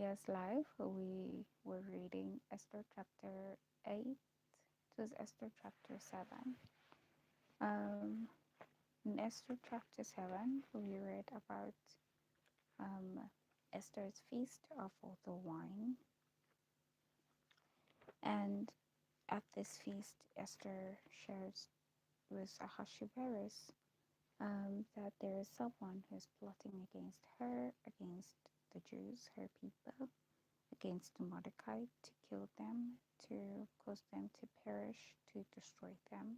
previous live, we were reading Esther chapter 8. It was Esther chapter 7. Um, in Esther chapter 7, we read about um, Esther's feast of the wine. And at this feast, Esther shares with Ahasuerus that there is someone who is plotting against her, against the Jews, her people, against Mordecai, to kill them, to cause them to perish, to destroy them.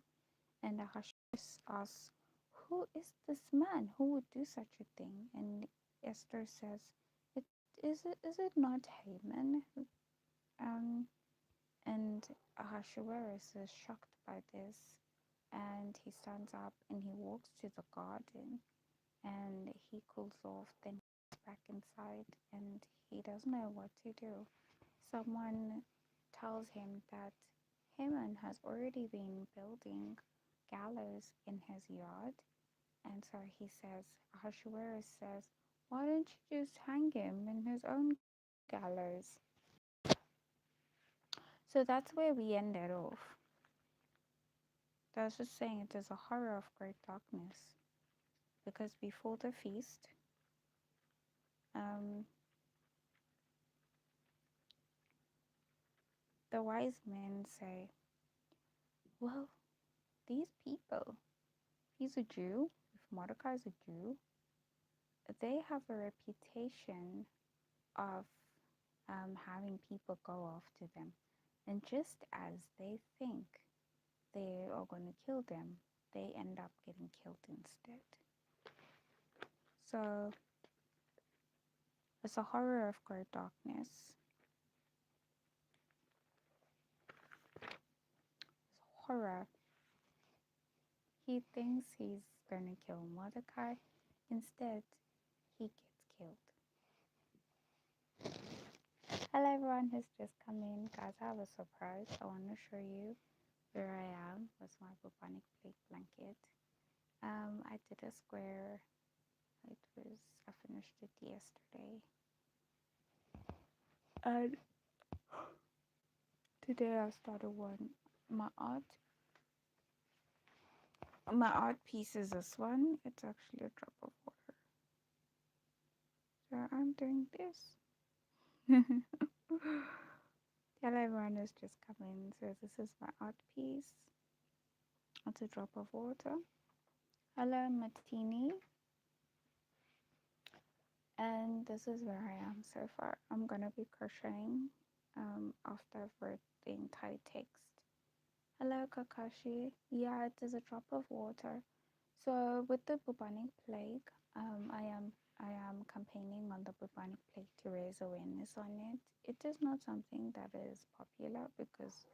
And Ahasuerus asks, "Who is this man who would do such a thing?" And Esther says, "Is it not Haman?" Um, and Ahasuerus is shocked by this, and he stands up and he walks to the garden, and he cools off, then he's back inside, and he doesn't know what to do. Someone tells him that Haman has already been building gallows in his yard, and so he says, Ahasuerus says, "Why don't you just hang him in his own gallows?" So that's where we ended off. I was just saying it is a horror of great darkness, because before the feast, um, the wise men say, "Well, these people, he's a Jew, if Mordecai is a Jew, they have a reputation of having people go after them. And just as they think they are going to kill them, they end up getting killed instead." So it's a horror of great darkness. It's horror. He thinks he's going to kill Mordecai. Instead, he gets killed. Hello everyone who's just come in. Guys, I have a surprise. I want to show you where I am with my bubonic plague blanket. I did a square. I finished it yesterday. And today I started one. My art piece is this one. It's actually a drop of water. So I'm doing this. Hello everyone who's just come in. So this is my art piece. It's a drop of water. Hello Martini. And this is where I am so far. I'm gonna be crocheting after I've read the entire text. Hello Kakashi. Yeah, it is a drop of water. So with the bubonic plague, I am campaigning on the bubonic plague to raise awareness on it. It is not something that is popular because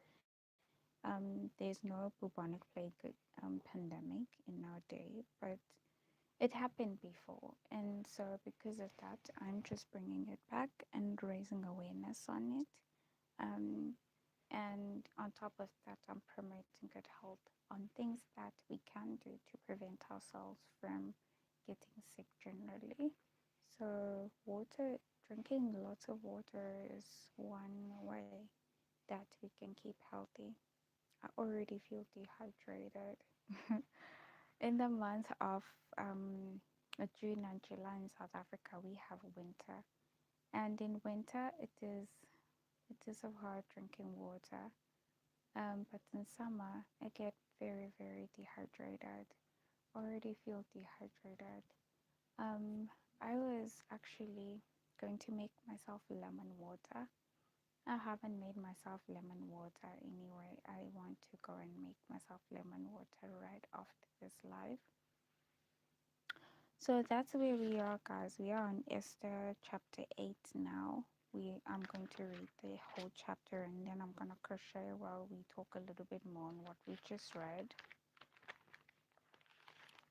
there's no bubonic plague pandemic in our day, but it happened before, and so because of that, I'm just bringing it back and raising awareness on it. And on top of that, I'm promoting good health on things that we can do to prevent ourselves from getting sick generally. So drinking lots of water is one way that we can keep healthy. I already feel dehydrated. In the month of June and July in South Africa, we have winter, and in winter it is so hard drinking water. But in summer, I get very very dehydrated. Already feel dehydrated. I was actually going to make myself lemon water. I haven't made myself lemon water anyway. I want to go and make myself lemon water right after this live. So that's where we are, guys. We are on Esther chapter 8 now. I'm going to read the whole chapter, and then I'm going to crochet while we talk a little bit more on what we just read.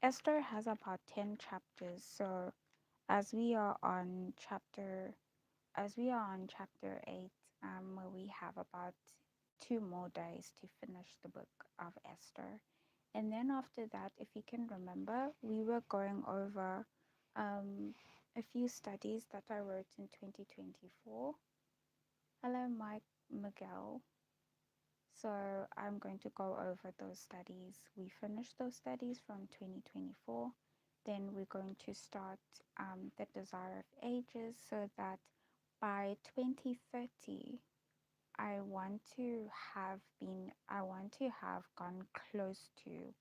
Esther has about 10 chapters. So as we are on chapter 8, we have about 2 more days to finish the book of Esther. And then after that, if you can remember, we were going over a few studies that I wrote in 2024. Hello, Mike Miguel. So I'm going to go over those studies. We finished those studies from 2024. Then we're going to start the Desire of Ages so that by 2030, I want to have gone close to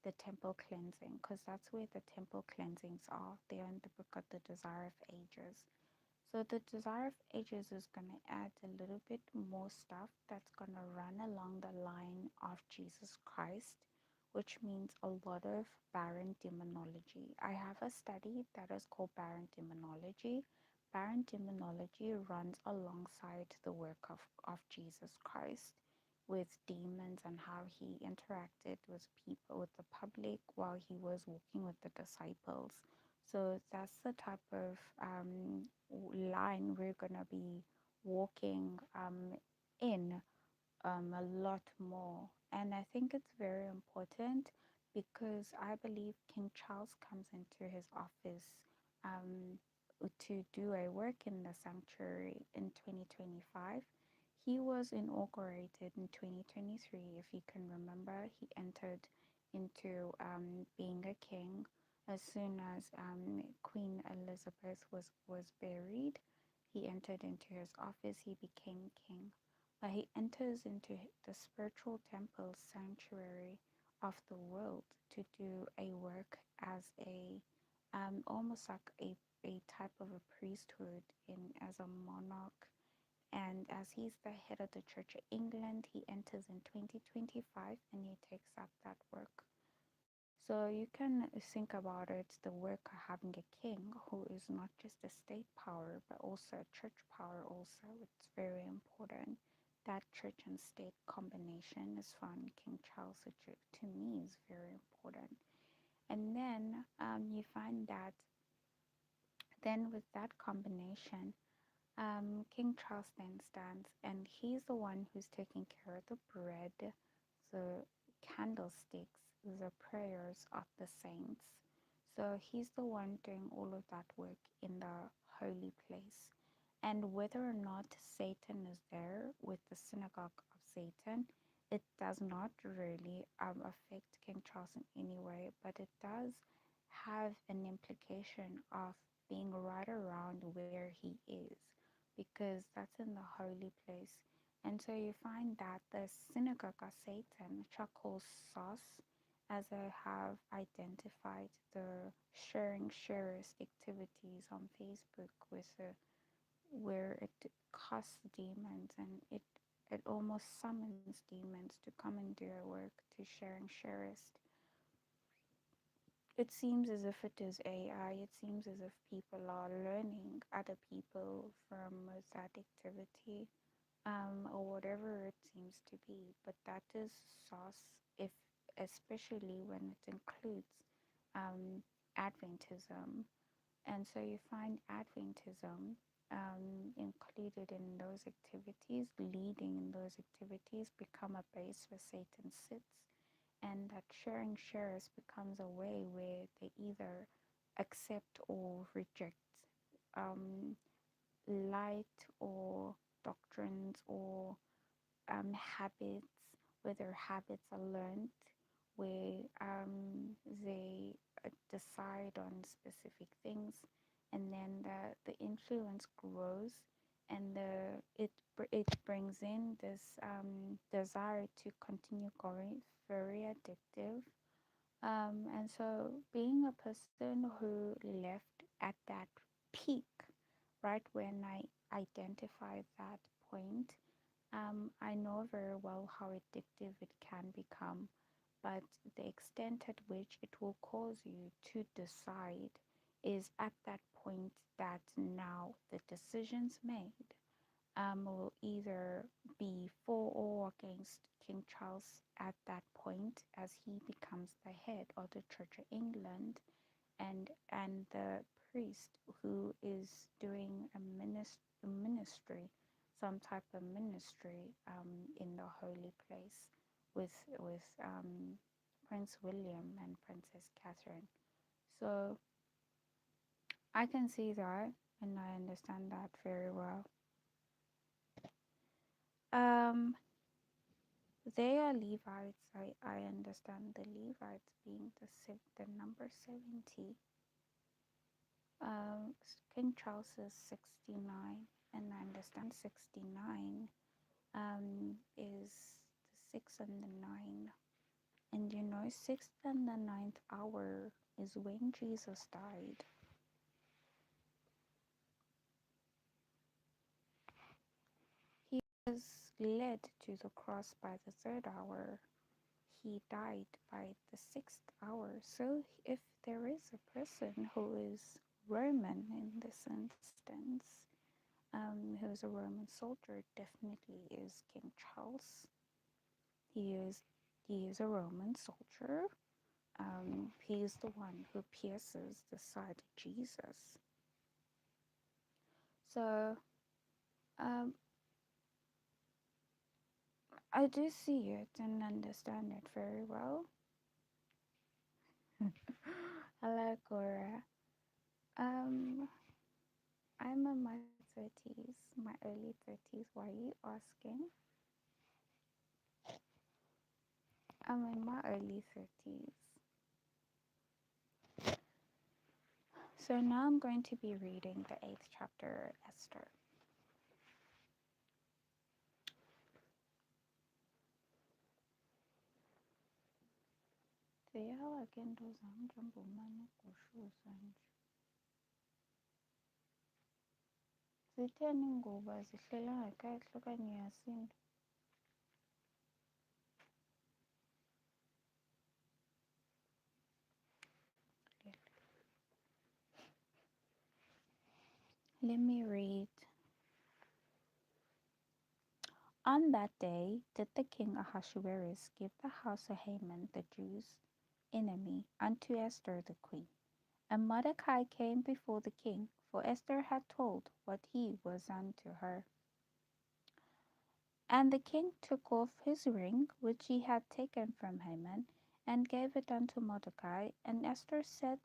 the temple cleansing because that's where the temple cleansings are. They're in the book of the Desire of Ages. So the Desire of Ages is going to add a little bit more stuff that's going to run along the line of Jesus Christ, which means a lot of barren demonology. I have a study that is called barren demonology. Barren demonology runs alongside the work of Jesus Christ with demons and how he interacted with people, with the public while he was walking with the disciples. So that's the type of line we're going to be walking in a lot more. And I think it's very important because I believe King Charles comes into his office um, to do a work in the sanctuary in 2025. He was inaugurated in 2023. If you can remember, he entered into being a king as soon as Queen Elizabeth was buried. He entered into his office, he became king, but he enters into the spiritual temple sanctuary of the world to do a work as a almost like a type of a priesthood in as a monarch. And as he's the head of the Church of England, he enters in 2025 and he takes up that work. So you can think about it, the work of having a king who is not just a state power, but also a church power also. It's very important. That church and state combination is found in King Charles, which to me is very important. And then you find that then with that combination, King Charles then stands and he's the one who's taking care of the bread, the candlesticks, the prayers of the saints. So he's the one doing all of that work in the holy place. And whether or not Satan is there with the synagogue of Satan, it does not really affect King Charles in any way, but it does have an implication of being right around where he is because that's in the holy place. And so you find that the synagogue of Satan, charcoal sauce, as I have identified the sharing sharest activities on Facebook with where it casts demons and it almost summons demons to come and do a work to sharing sharest. It seems as if it is AI. It seems as if people are learning other people from that activity, or whatever it seems to be. But that is sauce, if especially when it includes Adventism, and so you find Adventism included in those activities, leading in those activities, become a base where Satan sits, and that sharing shares becomes a way where they either accept or reject light or doctrines or habits, whether habits are learned, where they decide on specific things, and then the influence grows, and it brings in this desire to continue going, very addictive. And so being a person who left at that peak, right when I identified that point, I know very well how addictive it can become, but the extent at which it will cause you to decide is at that point that now the decisions made will either be for or against King Charles at that point as he becomes the head of the Church of England, and the priest who is doing a ministry, some type of ministry in the holy place with Prince William and Princess Catherine. So I can see that and I understand that very well. Um, they are Levites. I understand the Levites being the number 70. King Charles is 69, and I understand 69 is the 6 and the 9. And you know, 6th and the ninth hour is when Jesus died. He was led to the cross by the 3rd hour. He died by the 6th hour. So if there is a person who is Roman in this instance, who is a Roman soldier, definitely is King Charles. He is he is a Roman soldier. He is the one who pierces the side of Jesus. So um, I do see it and understand it very well. Hello, Cora. Um, I'm in my 30s, my early 30s. Why are you asking? I'm in my early 30s. So now I'm going to be reading the 8th chapter, Esther. Ziyawa ngento zam njengomane gushuza nje. Zitheni iingubo zihlelanga kakuhle okanye uyasinda? Let me read. On that day did the king Ahasuerus give the house of Haman the Jews' enemy unto Esther the queen. And Mordecai came before the king, for Esther had told what he was unto her. And the king took off his ring, which he had taken from Haman, and gave it unto Mordecai. And Esther set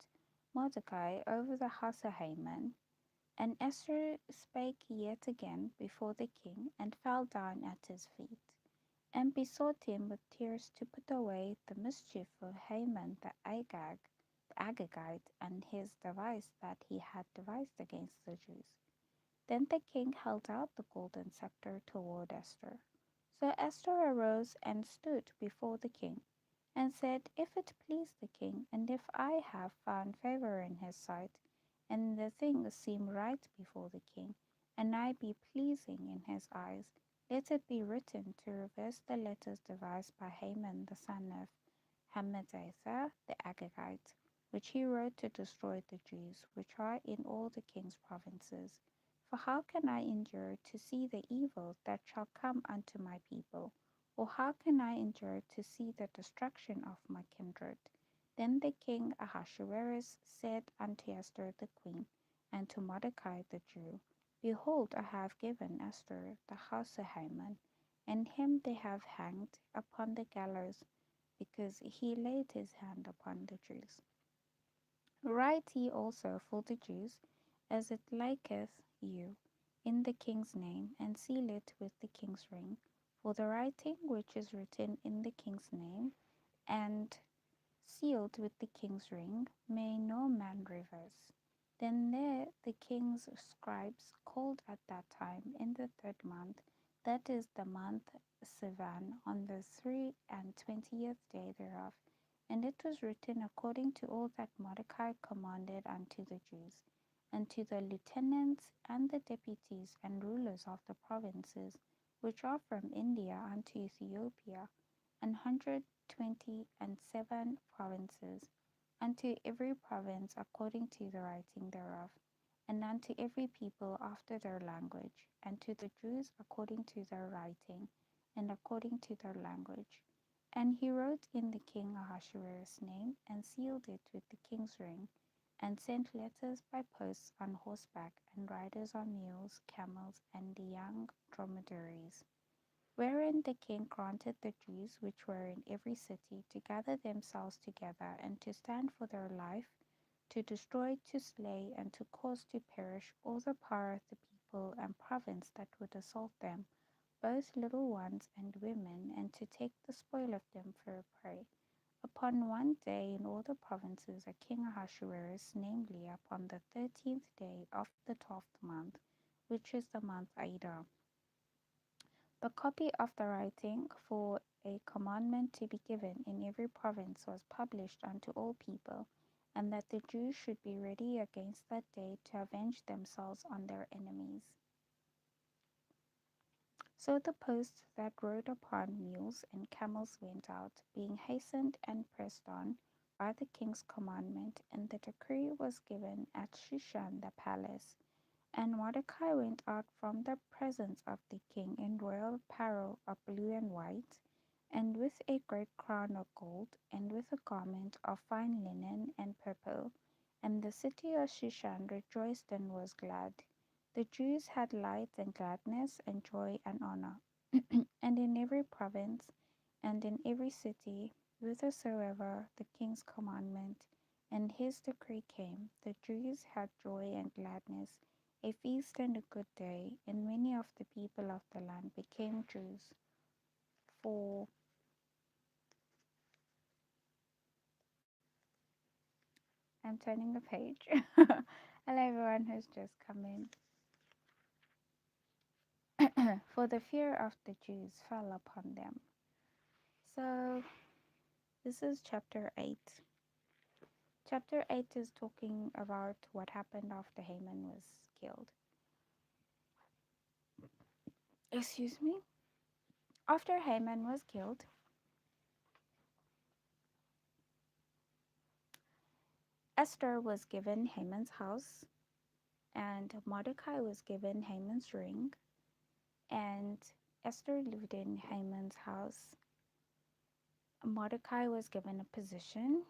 Mordecai over the house of Haman. And Esther spake yet again before the king, and fell down at his feet, and besought him with tears to put away the mischief of Haman the Agagite, and his device that he had devised against the Jews. Then the king held out the golden scepter toward Esther. So Esther arose and stood before the king, and said, If it please the king, and if I have found favor in his sight, and the thing seem right before the king, and I be pleasing in his eyes, let it be written to reverse the letters devised by Haman the son of Hammedatha the Agagite, which he wrote to destroy the Jews, which are in all the king's provinces. For how can I endure to see the evil that shall come unto my people? Or how can I endure to see the destruction of my kindred? Then the king Ahasuerus said unto Esther the queen, and to Mordecai the Jew, Behold, I have given Esther the house of Haman, and him they have hanged upon the gallows, because he laid his hand upon the Jews. Write ye also for the Jews, as it liketh you, in the king's name, and seal it with the king's ring. For the writing which is written in the king's name, and sealed with the king's ring, may no man reverse. Then the king's scribes called at that time in the 3rd month, that is the month Sivan, on the 23rd day thereof. And it was written according to all that Mordecai commanded unto the Jews, and to the lieutenants and the deputies and rulers of the provinces, which are from India unto Ethiopia, 127 provinces, unto every province according to the writing thereof, and unto every people after their language, and to the Jews according to their writing, and according to their language. And he wrote in the king Ahasuerus' name, and sealed it with the king's ring, and sent letters by posts on horseback, and riders on mules, camels, and the young dromedaries, wherein the king granted the Jews which were in every city to gather themselves together, and to stand for their life to destroy, to slay, and to cause to perish all the power of the people and province that would assault them, both little ones and women, and to take the spoil of them for a prey. Upon one day in all the provinces a King Ahasuerus, namely upon the 13th day of the 12th month, which is the month Adar, the copy of the writing for a commandment to be given in every province was published unto all people, and that the Jews should be ready against that day to avenge themselves on their enemies. So the posts that rode upon mules and camels went out, being hastened and pressed on by the king's commandment, and the decree was given at Shushan the palace. And Mordecai went out from the presence of the king in royal apparel of blue and white, and with a great crown of gold, and with a garment of fine linen and purple. And the city of Shushan rejoiced and was glad. The Jews had light and gladness and joy and honor. And in every province and in every city, whithersoever the king's commandment and his decree came, the Jews had joy and gladness, a feast and a good day, and many of the people of the land became Jews. For I'm turning the page. Hello, everyone who's just come in. For the fear of the Jews fell upon them. So, this is chapter 8. Chapter 8 is talking about what happened after Haman was killed. Excuse me? After Haman was killed, Esther was given Haman's house, and Mordecai was given Haman's ring, and Esther lived in Haman's house. Mordecai was given a position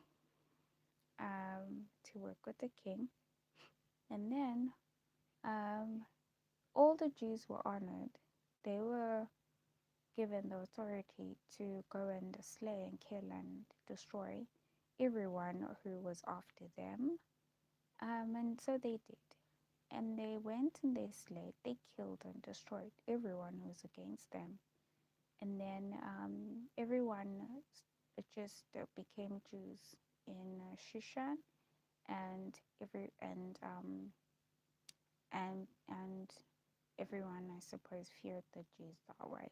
to work with the king, and then all the Jews were honored. They were given the authority to go and slay and kill and destroy everyone who was after them. And so they did. And they went and they slayed, they killed and destroyed everyone who was against them. And then everyone just became Jews in Shushan, and and everyone, I suppose, feared the Jews that way.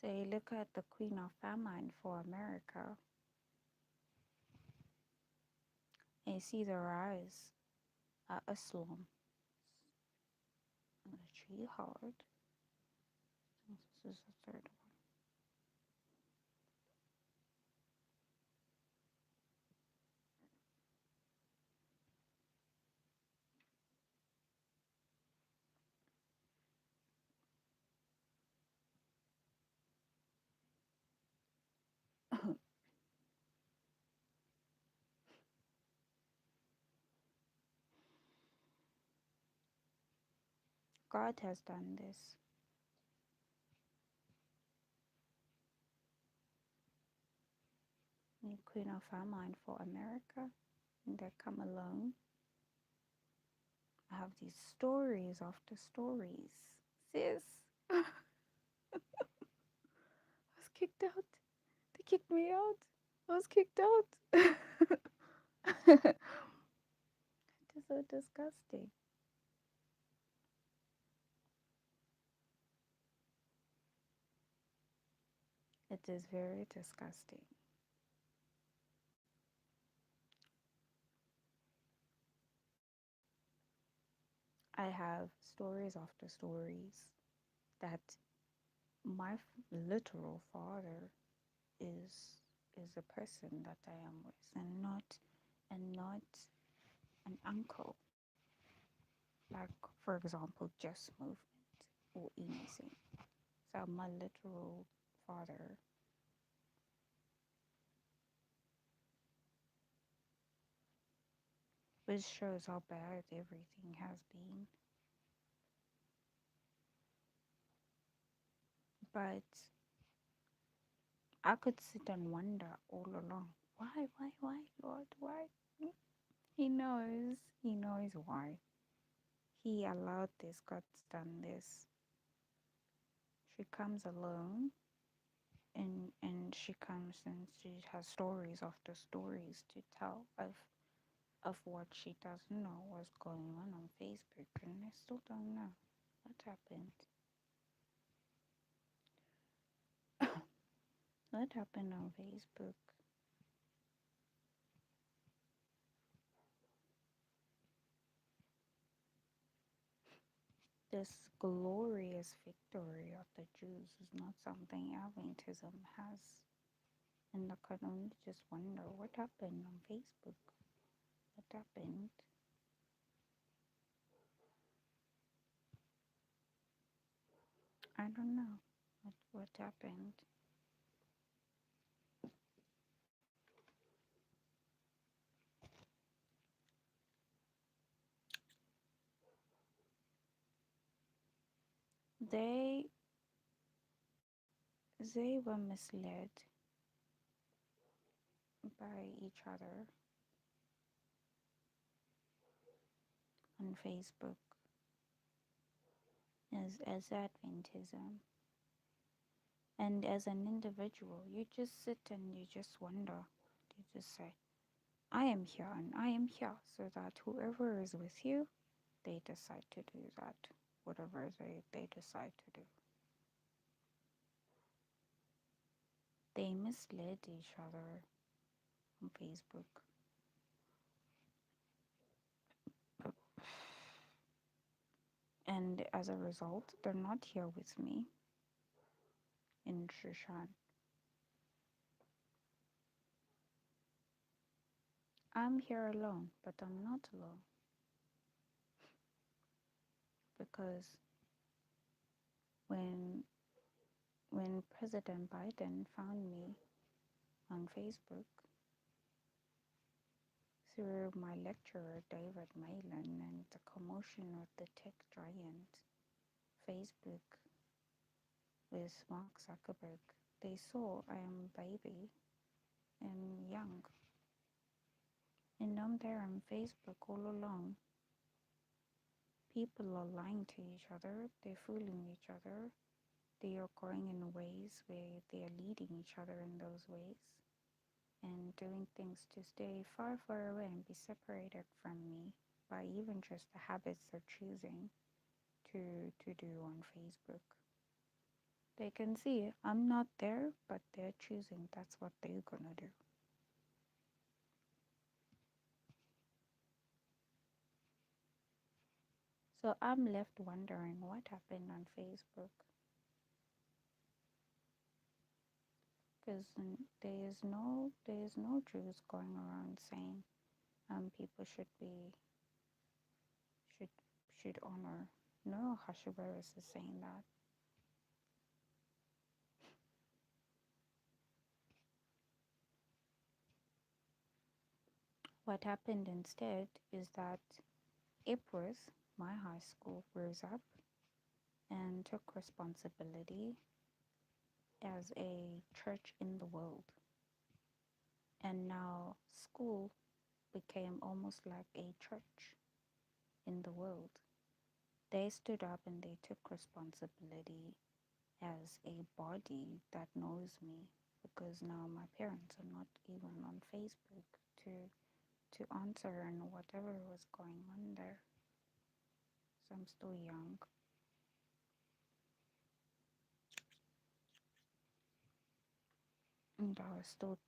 So you look at the Queen of Famine for America, and you see the rise of Islam. I'm going to tree hard. This is the third one. God has done this. The Queen of Famine for America, and they come alone. I have these stories after stories. Sis, I was kicked out. They kicked me out. I was kicked out. It is so disgusting. It is very disgusting. I have stories after stories that my literal father is is a person that I am with, and not an uncle, like for example, Just Movement or anything. So my literal father, which shows how bad everything has been. But I could sit and wonder all along, why, Lord, why? He knows why. He allowed this, God's done this. She comes alone and she comes and she has stories after stories to tell of what she doesn't know what's going on Facebook, and I still don't know what happened. What happened on Facebook? This glorious victory of the Jews is not something Adventism has. And I can only just wonder what happened on Facebook. What happened? I don't know what happened. They they were misled by each other on Facebook as Adventism. And as an individual, you just sit and you just wonder. You just say, I am here and I am here, so that whoever is with you, they decide to do that, whatever they decide to do. They misled each other on Facebook. And as a result, they're not here with me in Shushan. I'm here alone, but I'm not alone because when when President Biden found me on Facebook through my lecturer David Malin and the commotion of the tech giant Facebook with Mark Zuckerberg, they saw I am a baby and young. And I'm there on Facebook all along. People are lying to each other, they're fooling each other, they are going in ways where they are leading each other in those ways and doing things to stay far, far away and be separated from me by even just the habits they're choosing to do on Facebook. They can see I'm not there, but they're choosing that's what they're gonna do. So I'm left wondering what happened on Facebook because there is no Jews going around saying people should should honor. No Hashimoto's is saying that. What happened instead is that Ipworth, my high school, rose up and took responsibility as a church in the world. And now school became almost like a church in the world. They stood up and they took responsibility as a body that knows me because now my parents are not even on Facebook to answer and whatever was going on there. So I'm still young. And I was still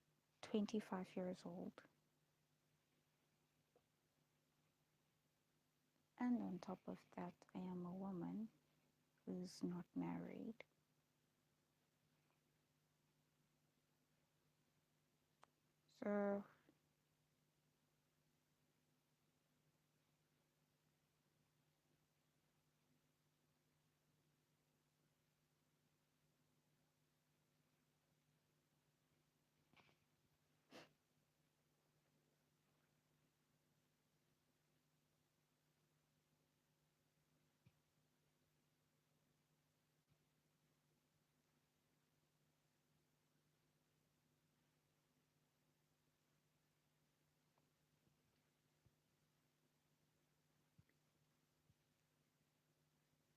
25 years old. And on top of that, I am a woman who's not married. So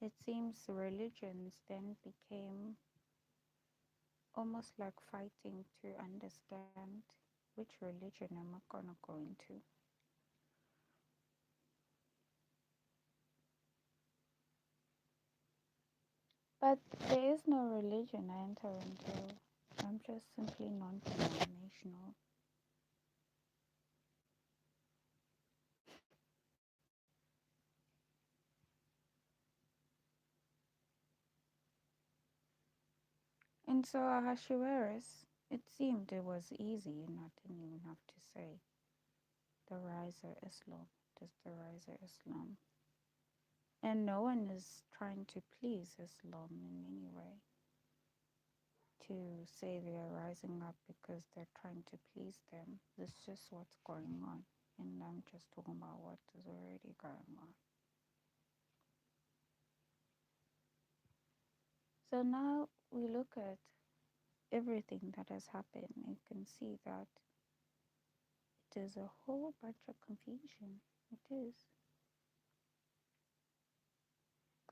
It seems religions then became almost like fighting to understand which religion am I gonna go into. But there is no religion I enter into. I'm just simply non denominational. And so Ahasuerus, it seemed it was easy and I didn't even have to say the riser Islam. It is the riser Islam. And no one is trying to please Islam in any way. To say they are rising up because they're trying to please them. That's just what's going on. And I'm just talking about what is already going on. So now we look at everything that has happened and can see that it is a whole bunch of confusion. It is.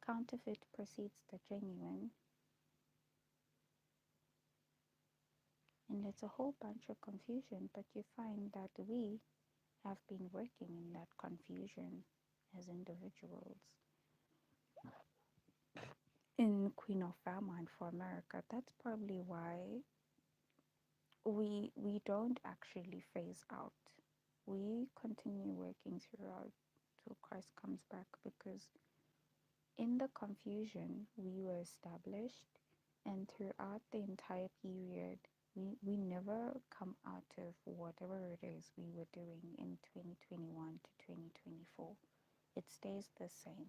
Counterfeit precedes the genuine, and it's a whole bunch of confusion, but you find that we have been working in that confusion as individuals. In Queen of Fairmont for America, that's probably why we don't actually phase out. We continue working throughout till Christ comes back, because in the confusion we were established, and throughout the entire period we never come out of whatever it is we were doing in 2021 to 2024. It stays the same.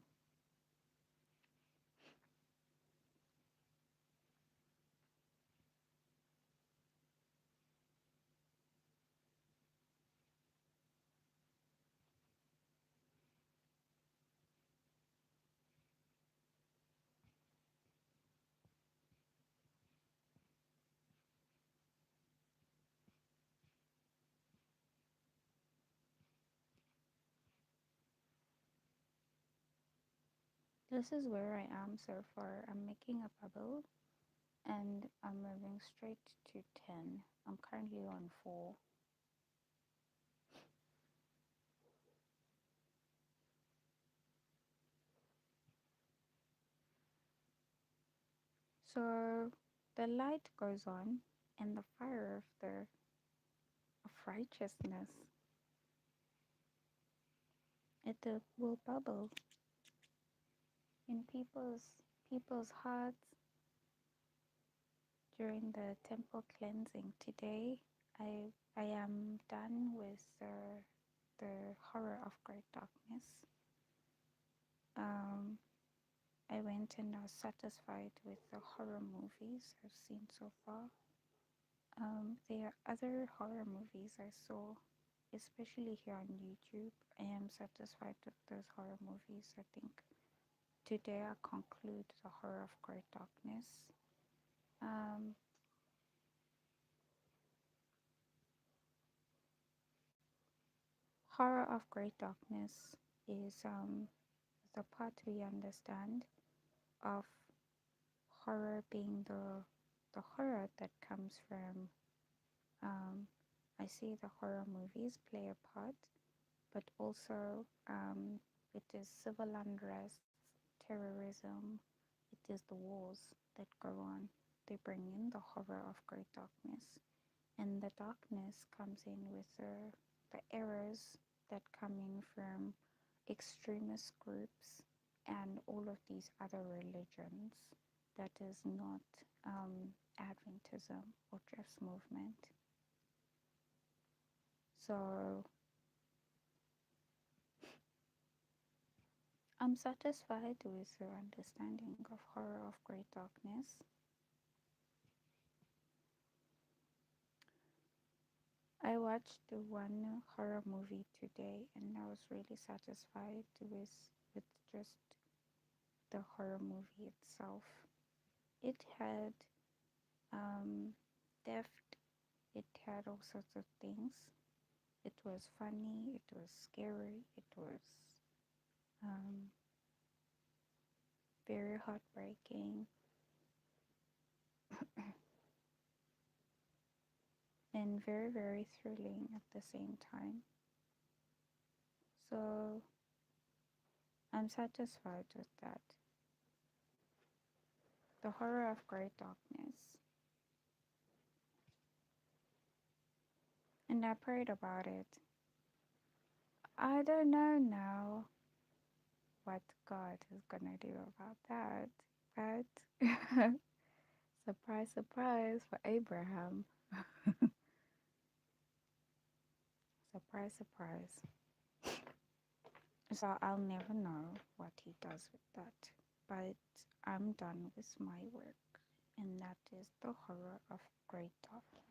This is where I am so far. I'm making a bubble and I'm moving straight to 10. I'm currently on 4. So the light goes on, and the fire of righteousness, it will bubble in people's hearts during the temple cleansing. Today I am done with the horror of great darkness. I went and I was satisfied with the horror movies I've seen so far. There are other horror movies I saw, especially here on YouTube. I am satisfied with those horror movies. I think today I conclude the horror of great darkness. Um, Horror of great darkness is the part we understand of horror being the horror that comes from. I see the horror movies play a part, but also it is civil unrest, terrorism, it is the wars that go on. They bring in the horror of great darkness, and the darkness comes in with the errors that come in from extremist groups and all of these other religions that is not Adventism or Jeff's movement. So I'm satisfied with your understanding of horror of great darkness. I watched one horror movie today and I was really satisfied with just the horror movie itself. It had theft, it had all sorts of things. It was funny, it was scary, it was um, very heartbreaking, and very, very thrilling at the same time. So I'm satisfied with that. The Horror of Great Darkness. And I prayed about it. I don't know now what God is gonna do about that, but surprise, surprise for Abraham. Surprise, surprise. So I'll never know what he does with that. But I'm done with my work, and that is the horror of great darkness.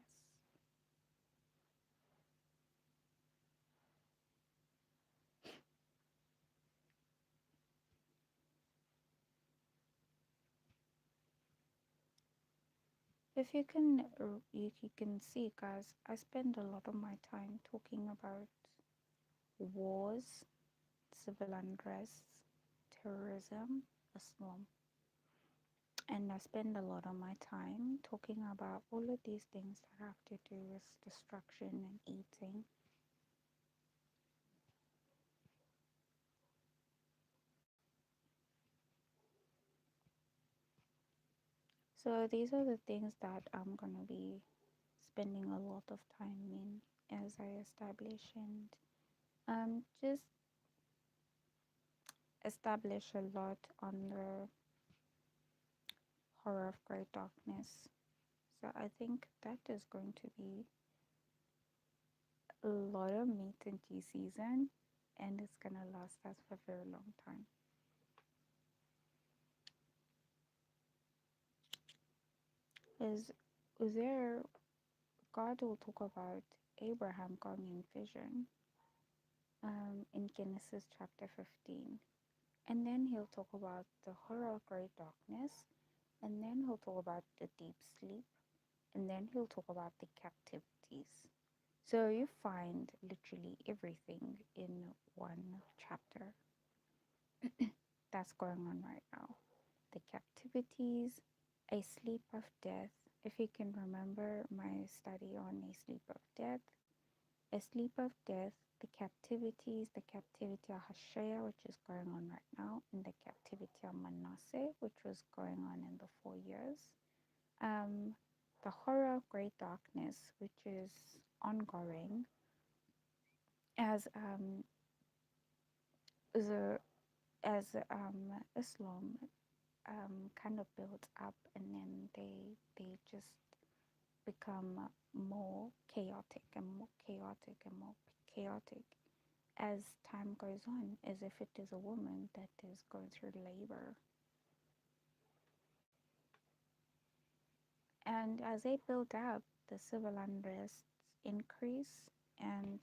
You can see, guys, I spend a lot of my time talking about wars, civil unrest, terrorism, Islam. And I spend a lot of my time talking about all of these things that have to do with destruction and eating. So these are the things that I'm going to be spending a lot of time in as I establish and just establish a lot on the horror of great darkness. So I think that is going to be a lot of meat and tea season, and it's going to last us for a very long time. Is there God will talk about Abraham going in vision in Genesis chapter 15. And then he'll talk about the horror of great darkness. And then he'll talk about the deep sleep. And then he'll talk about the captivities. So you find literally everything in one chapter that's going on right now. The captivities, a sleep of death. If you can remember my study on a sleep of death, a sleep of death, the captivities, the captivity of Hoshea, which is going on right now, and the captivity of Manasseh, which was going on in the 4 years. The horror of great darkness, which is ongoing, as the as Islam kind of builds up, and then they just become more chaotic and more chaotic and more chaotic as time goes on, as if it is a woman that is going through labor. And as they build up, the civil unrest increase, and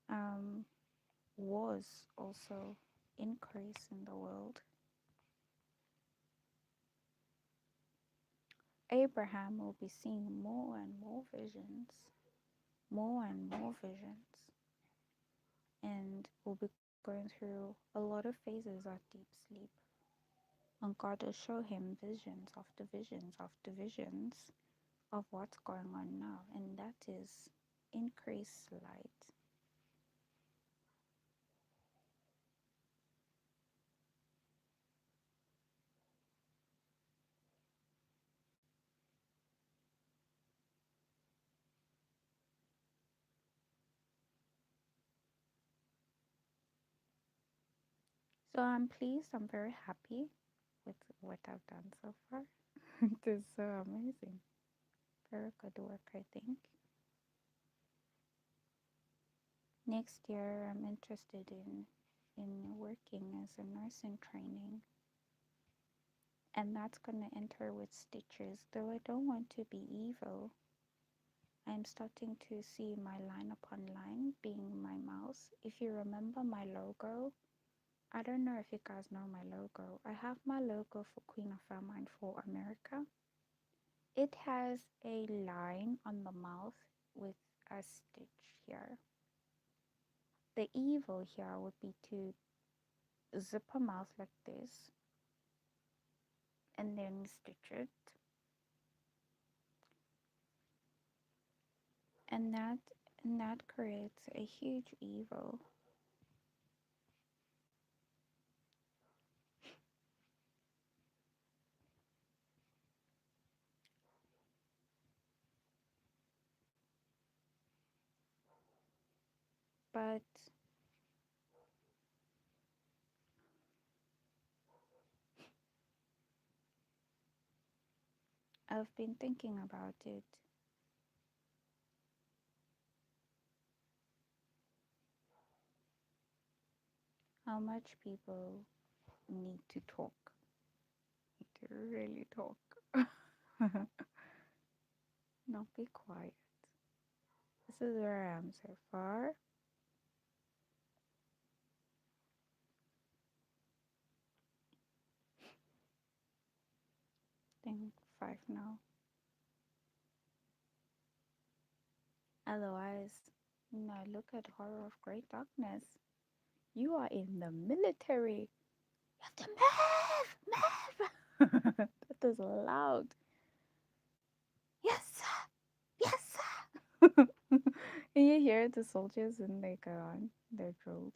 um, wars also increase in the world. Abraham will be seeing more and more visions, more and more visions, and will be going through a lot of phases of deep sleep. And God will show him visions after visions after visions of what's going on now, and that is increased light. So I'm pleased, I'm very happy with what I've done so far. It is so amazing. Very good work, I think. Next year, I'm interested in working as a nurse in training, and that's going to enter with stitches. Though I don't want to be evil, I'm starting to see my line upon line being my mouse. If you remember my logo, I don't know if you guys know my logo. I have my logo for Queen of Fairmont for America. It has a line on the mouth with a stitch here. The evil here would be to zip a mouth like this and then stitch it, and that creates a huge evil. But I've been thinking about it. How much people need to talk, need to really talk, not be quiet. This is where I am so far. I think 5 now. Otherwise, look at Horror of Great Darkness. You are in the military. You have to move, move. That is loud. Yes, sir. Yes, sir. And you hear the soldiers and they go on their drills.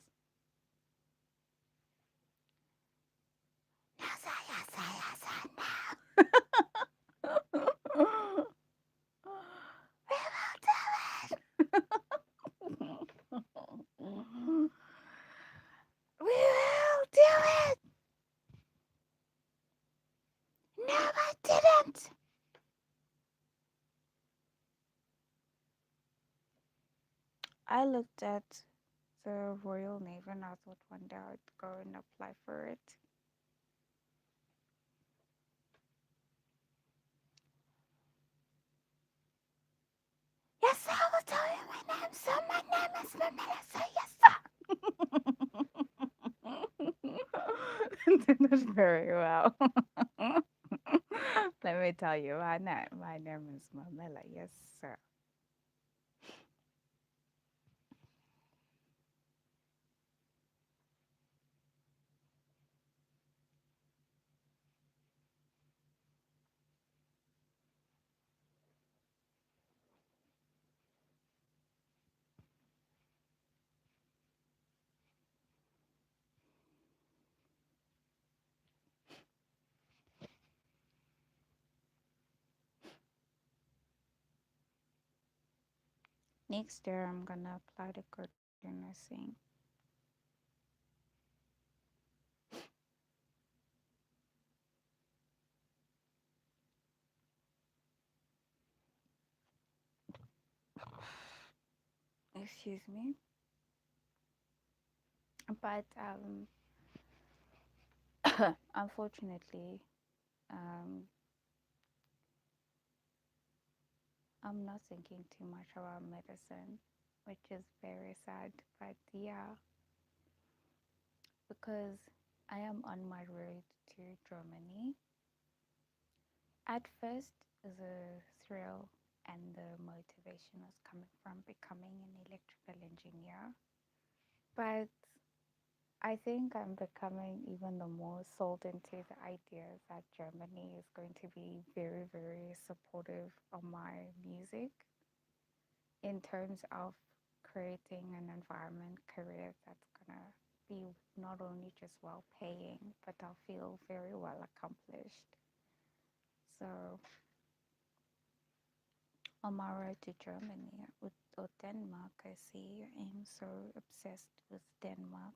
Yes, sir. Yes, sir. Yes, sir. Now. We will do it. We will do it. No, I didn't. I looked at the Royal Navy and I thought one day I'd go and apply for it. Yes, I will tell you my name. So my name is Melissa. Yes, sir. Did it very well. Let me tell you my name. My name is Mamela. Yes, sir. Next year, I'm gonna apply to go to nursing. Excuse me. But unfortunately, um, I'm not thinking too much about medicine, which is very sad. But yeah, because I am on my road to Germany. At first, the thrill and the motivation was coming from becoming an electrical engineer. But I think I'm becoming even the more sold into the idea that Germany is going to be very, very supportive of my music in terms of creating an environment career that's gonna be not only just well paying, but I'll feel very well accomplished. So on my road to Germany or Denmark, I see I'm so obsessed with Denmark.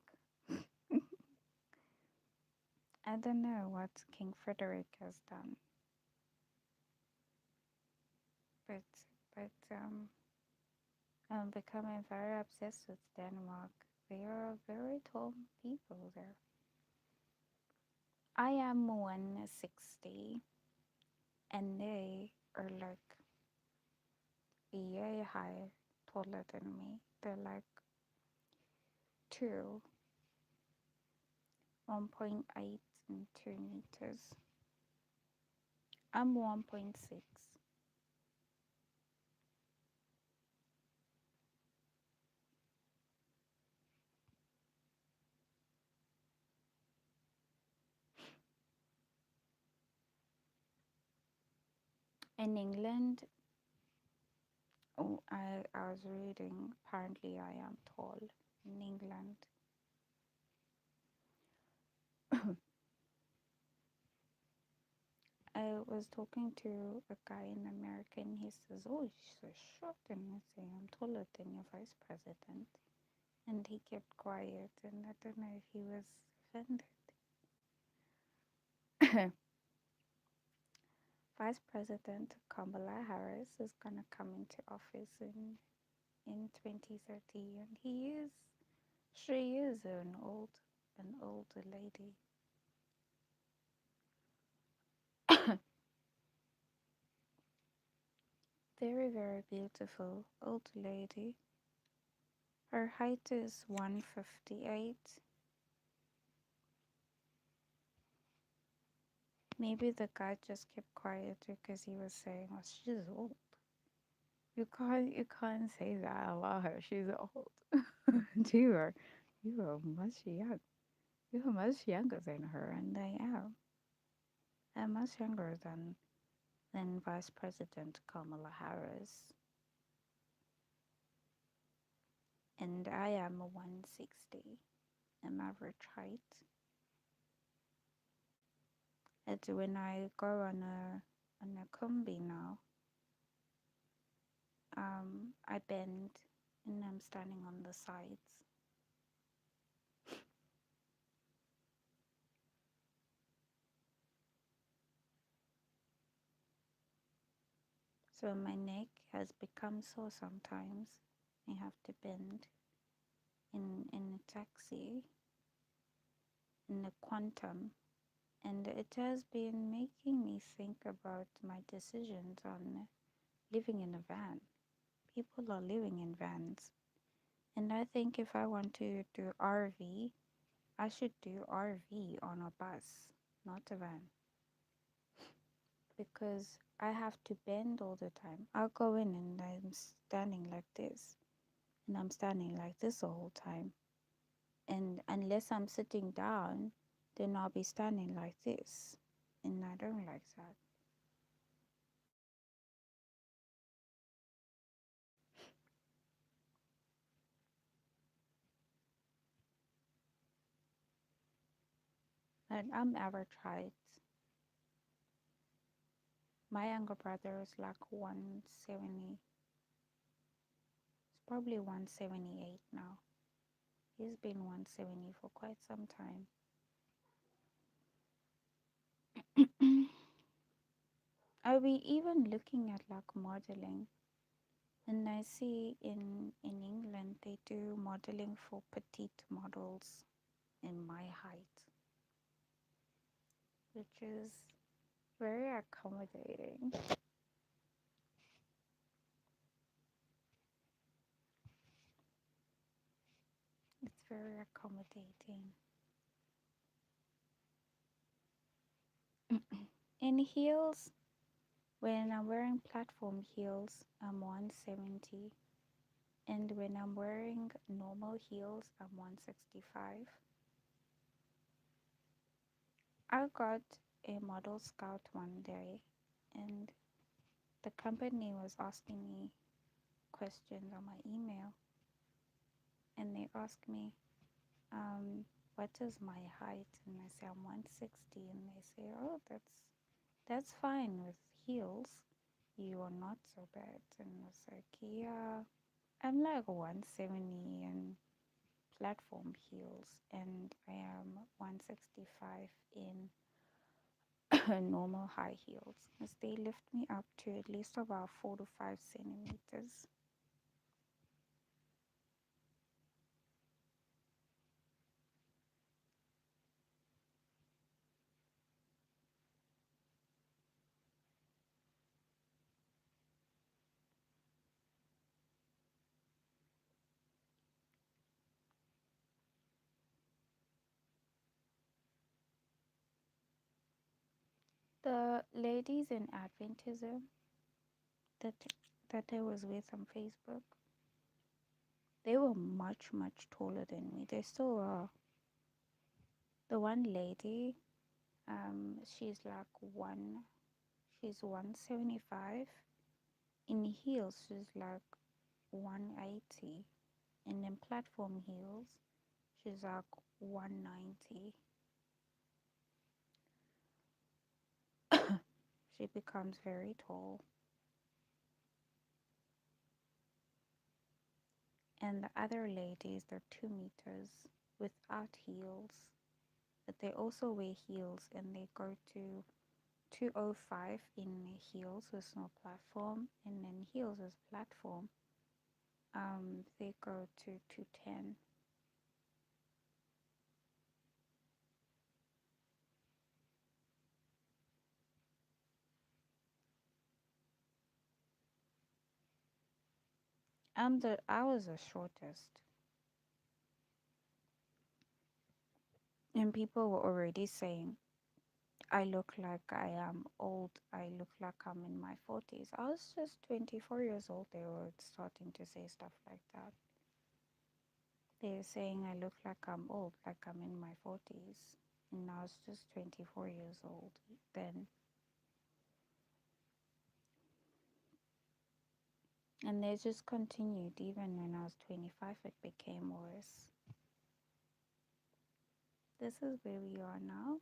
I don't know what King Frederick has done, but I'm becoming very obsessed with Denmark. They are very tall people there. I am 160 and they are like a year high, taller than me. They're like 2, 1.8 and 2 meters. I'm 1.6. In England, oh, I was reading, apparently I am tall in England. I was talking to a guy in America and he says, "Oh, you're so short." And I say, "I'm taller than your vice president." And he kept quiet, and I don't know if he was offended. Vice President Kamala Harris is gonna come into office in 2030, and she is an older lady. Very, very beautiful old lady. Her height is 158. Maybe the guy just kept quiet because he was saying, "Oh, she's old." You can't say that about her. She's old. you are you are much young. You are much younger than her, and I am. I'm much younger than Vice President Kamala Harris, and I am a 160, an average height. And when I go on a combi now, I bend and I'm standing on the sides. So my neck has become sore sometimes. I have to bend in a taxi, in a quantum, and it has been making me think about my decisions on living in a van. People are living in vans, and I think if I want to do RV, I should do RV on a bus, not a van, because I have to bend all the time. I'll go in and I'm standing like this, and I'm standing like this the whole time. And unless I'm sitting down, then I'll be standing like this. And I don't like that. And I'm average height. My younger brother is like 170. It's probably 178 now. He's been 170 for quite some time. I'll be even looking at like modeling, and I see in England they do modeling for petite models in my height, which is very accommodating. It's very accommodating. In heels, when I'm wearing platform heels, I'm 170. And when I'm wearing normal heels, I'm 165. I got a model scout one day, and the company was asking me questions on my email, and they asked me, what is my height? And I say I'm 160, and they say, "Oh, that's fine with heels. You are not so bad." And I was like, "Yeah, I'm like 170 in platform heels, and I am 165 in normal high heels, because they lift me up to at least about 4 to 5 centimeters." The ladies in Adventism that that I was with on Facebook, they were much, much taller than me. They still are. The one lady, she's like one. she's 175. In heels, she's like 180. And in platform heels, she's like 190. She becomes very tall. And the other ladies, they're 2 meters without heels. But they also wear heels and they go to 205 in heels with no platform, and then heels with platform, they go to 210. I was the shortest, and people were already saying I look like I am old. I look like I'm in my 40s. I was just 24 years old. They were starting to say stuff like that. They're saying I look like I'm old, like I'm in my 40s. And I was just 24 years old then. And they just continued. Even when I was 25, it became worse. This is where we are now.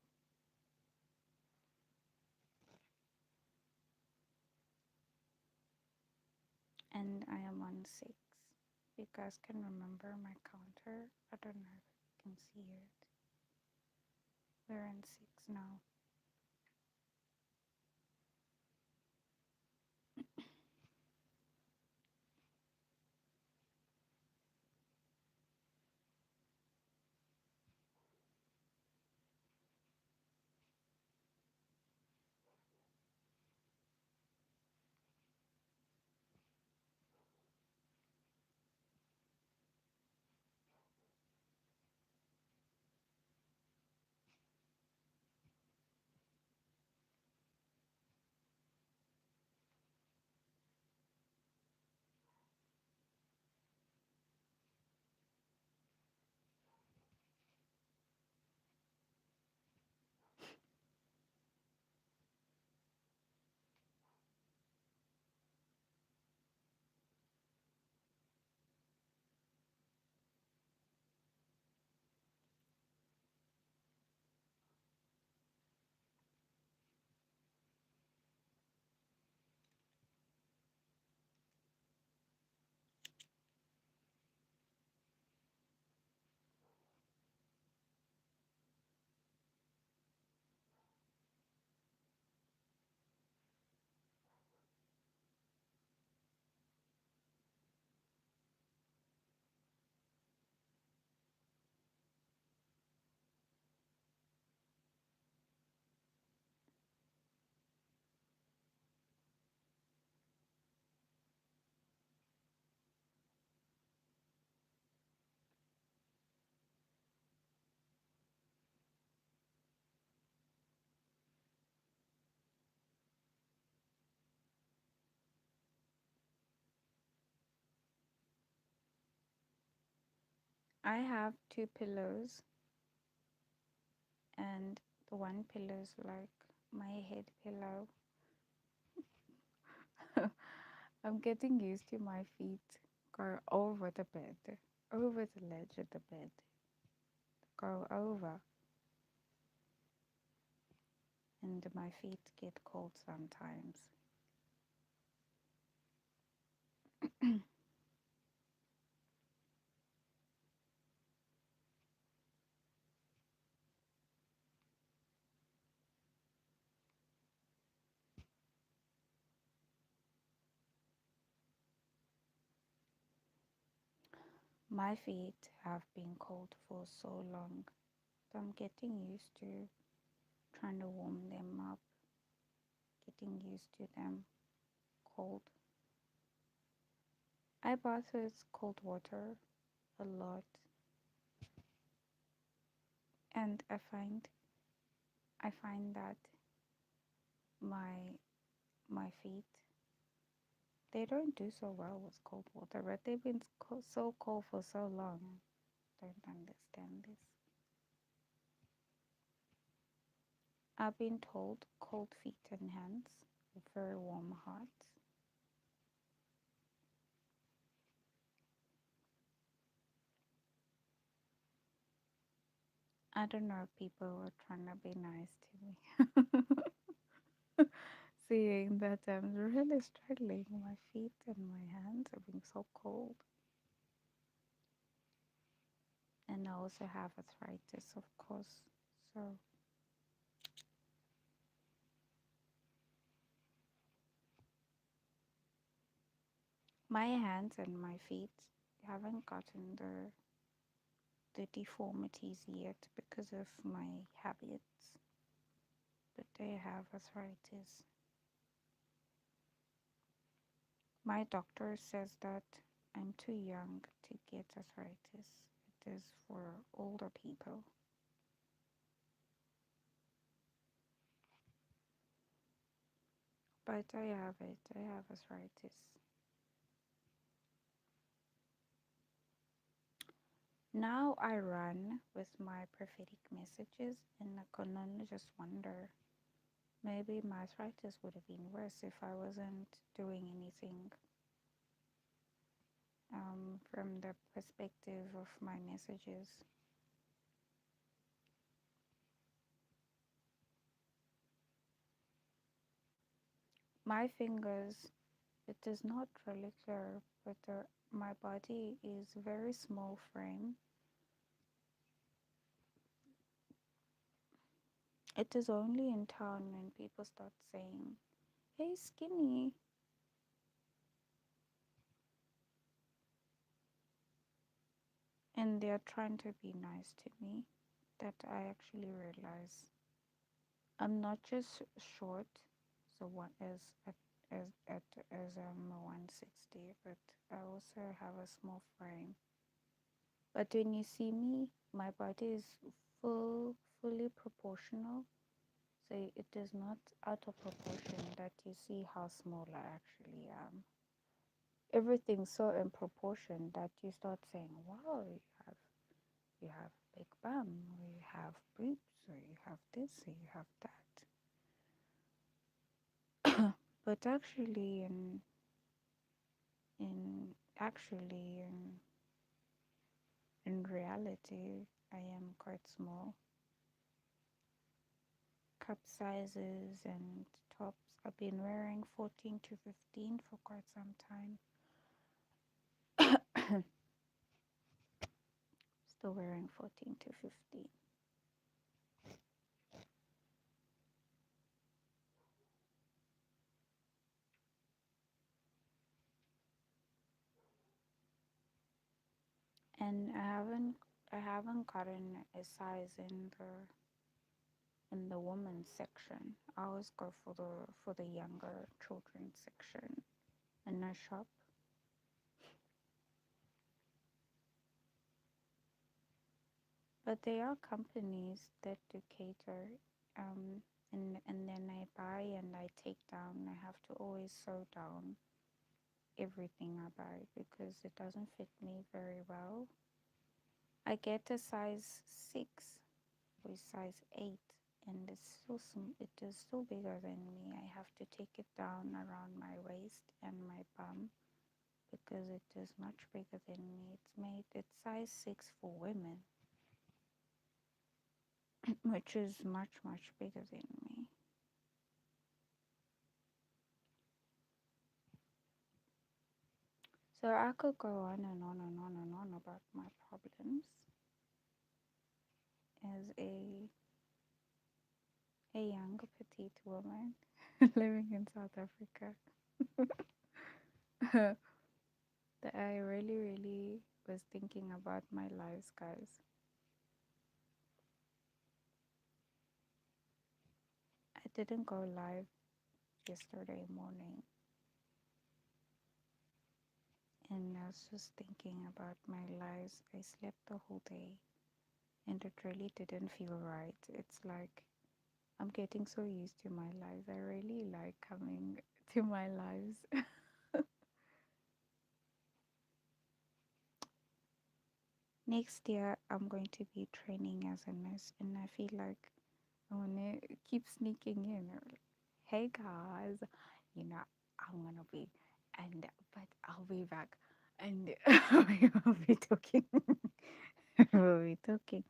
And I am on 6. You guys can remember my counter. I don't know if you can see it. We're on 6 now. I have 2 pillows, and the one pillow is like my head pillow. I'm getting used to my feet go over the bed, over the ledge of the bed, go over, and my feet get cold sometimes. My feet have been cold for so long, so I'm getting used to trying to warm them up, getting used to them cold. I bath with cold water a lot, and I find that my my feet, they don't do so well with cold water, but they've been so cold for so long. I don't understand this. I've been told cold feet and hands very warm heart. I don't know if people were trying to be nice to me. Seeing that I'm really struggling, my feet and my hands are being so cold. And I also have arthritis, of course. So my hands and my feet haven't gotten the deformities yet because of my habits, but they have arthritis. My doctor says that I'm too young to get arthritis. It is for older people. But I have it. I have arthritis. Now I run with my prophetic messages, and I can only just wonder, maybe my arthritis would have been worse if I wasn't doing anything from the perspective of my messages. My fingers, it is not really clear, but my body is very small frame. It is only in town when people start saying, "Hey, skinny," and they're trying to be nice to me, that I actually realize I'm not just short, so what as I'm 160, but I also have a small frame. But when you see me, my body is fully proportional, so it is not out of proportion that you see how small I actually am. Everything's so in proportion that you start saying, "Wow, you have big bum, or you have boobs, or you have this, or you have that." But actually in reality, I am quite small. Cup sizes and tops. I've been wearing 14 to 15 for quite some time. Still wearing 14 to 15. And I haven't gotten a size in the women's section. I always go for the younger children section in a shop. But there are companies that do cater, and then I buy and I take down. I have to always sew down everything I buy because it doesn't fit me very well. I get a size 6 or size 8, and it is still bigger than me. I have to take it down around my waist and my bum because it is much bigger than me. It's size 6 for women, which is much bigger than me. So I could go on and on and on and on about my problems as a young petite woman living in South Africa. That I really was thinking about my lives, guys. I didn't go live yesterday morning, and I was just thinking about my lives. I slept the whole day, and it really didn't feel right. It's like I'm getting so used to my lives. I really like coming to my lives. Next year, I'm going to be training as a nurse, and I feel like I want to keep sneaking in. Hey guys, you know, I'm gonna be, and but I'll be back, and we'll be talking, we'll be talking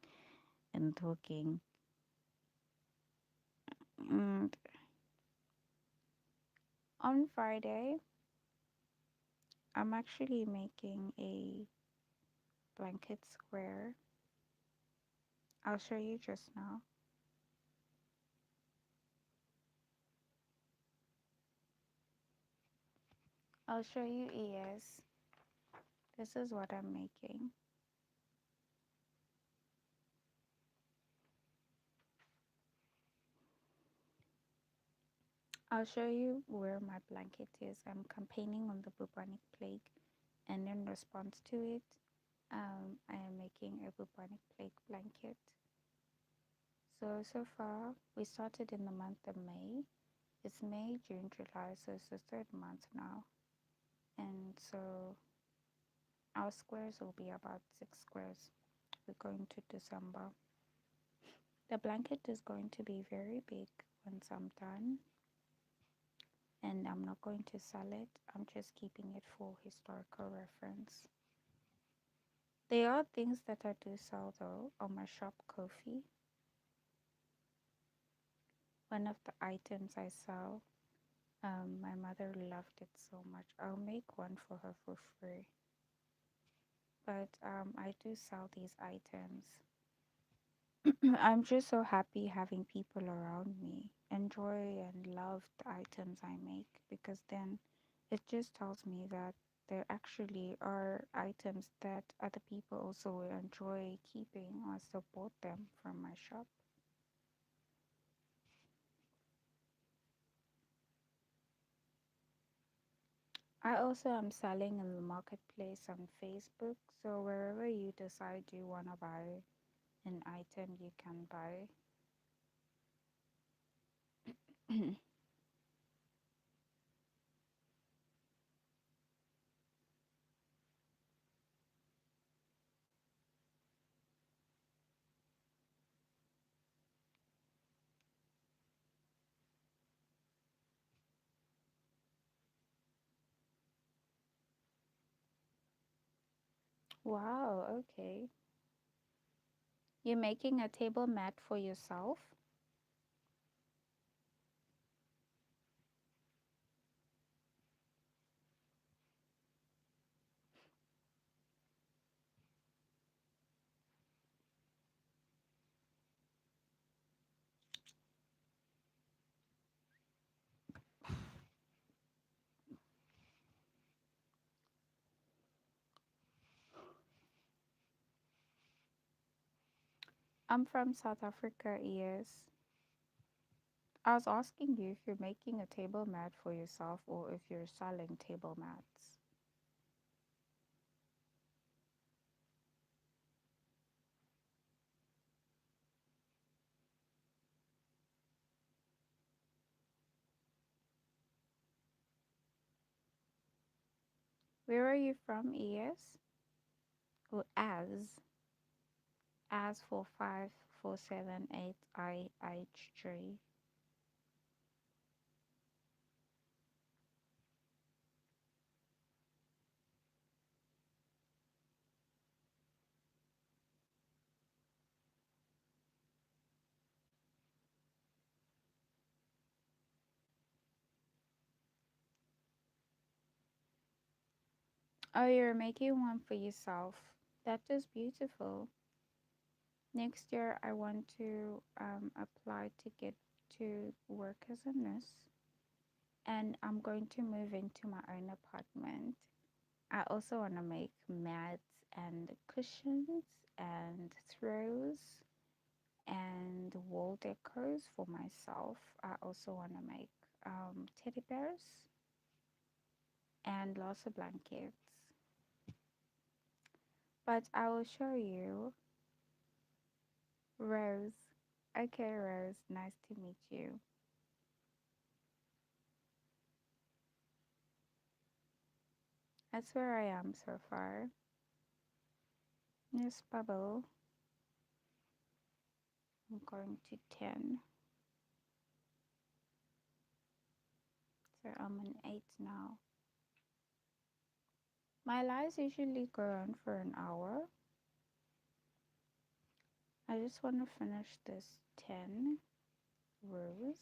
and talking. And on Friday, I'm actually making a blanket square. I'll show you just now. I'll show you ES. This is what I'm making. I'll show you where my blanket is. I'm campaigning on the bubonic plague, and in response to it, I am making a bubonic plague blanket. So far, we started in the month of May. It's May, June, July, so it's the third month now. And so our squares will be about 6 squares. We're going to December. The blanket is going to be very big once I'm done, and I'm not going to sell it. I'm just keeping it for historical reference. There are things that I do sell though on my shop, Kofi. One of the items I sell, my mother loved it so much. I'll make one for her for free. But I do sell these items. I'm just so happy having people around me enjoy and love the items I make, because then it just tells me that there actually are items that other people also enjoy keeping or support them from my shop. I also am selling in the marketplace on Facebook, so wherever you decide you want to buy an item, you can buy. Wow, okay. You're making a table mat for yourself? I'm from South Africa, yes. I was asking you if you're making a table mat for yourself or if you're selling table mats. Where are you from, ES? Or as for 5478 IH3. Oh, you're making one for yourself. That is beautiful. Next year, I want to apply to get to work as a nurse, and I'm going to move into my own apartment. I also want to make mats and cushions and throws and wall decors for myself. I also want to make teddy bears and lots of blankets. But I will show you Rose. Okay, Rose, nice to meet you. That's where I am so far. Miss Bubble, I'm going to 10. So I'm I'm on 8 now. My lives usually go on for an hour. I just want to finish this 10 rows.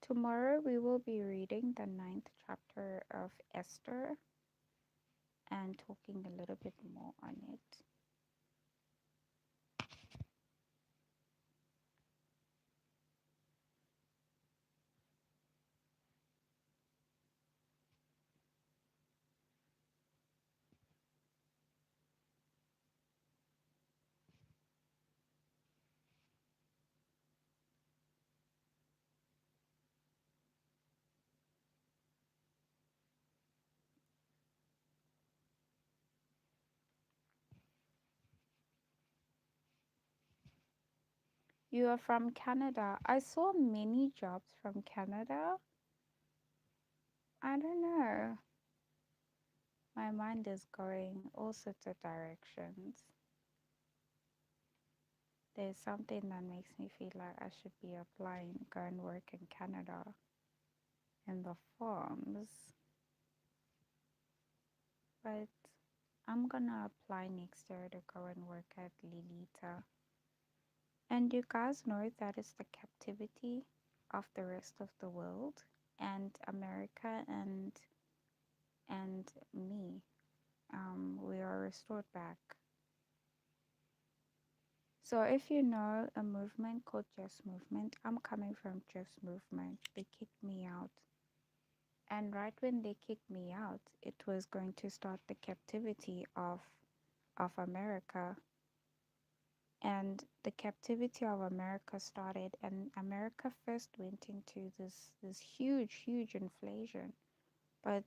Tomorrow we will be reading the 9th chapter of Esther and talking a little bit more on it. You are from Canada. I saw many jobs from Canada. I don't know. My mind is going all sorts of directions. There's something that makes me feel like I should be applying, go and work in Canada in the farms. But I'm gonna apply next year to go and work at Lilita. And you guys know that is the captivity of the rest of the world, and America and me. We are restored back. So if you know a movement called Just Movement, I'm coming from Just Movement. They kicked me out. And right when they kicked me out, it was going to start the captivity of America. And the captivity of America started, and America first went into this huge inflation. But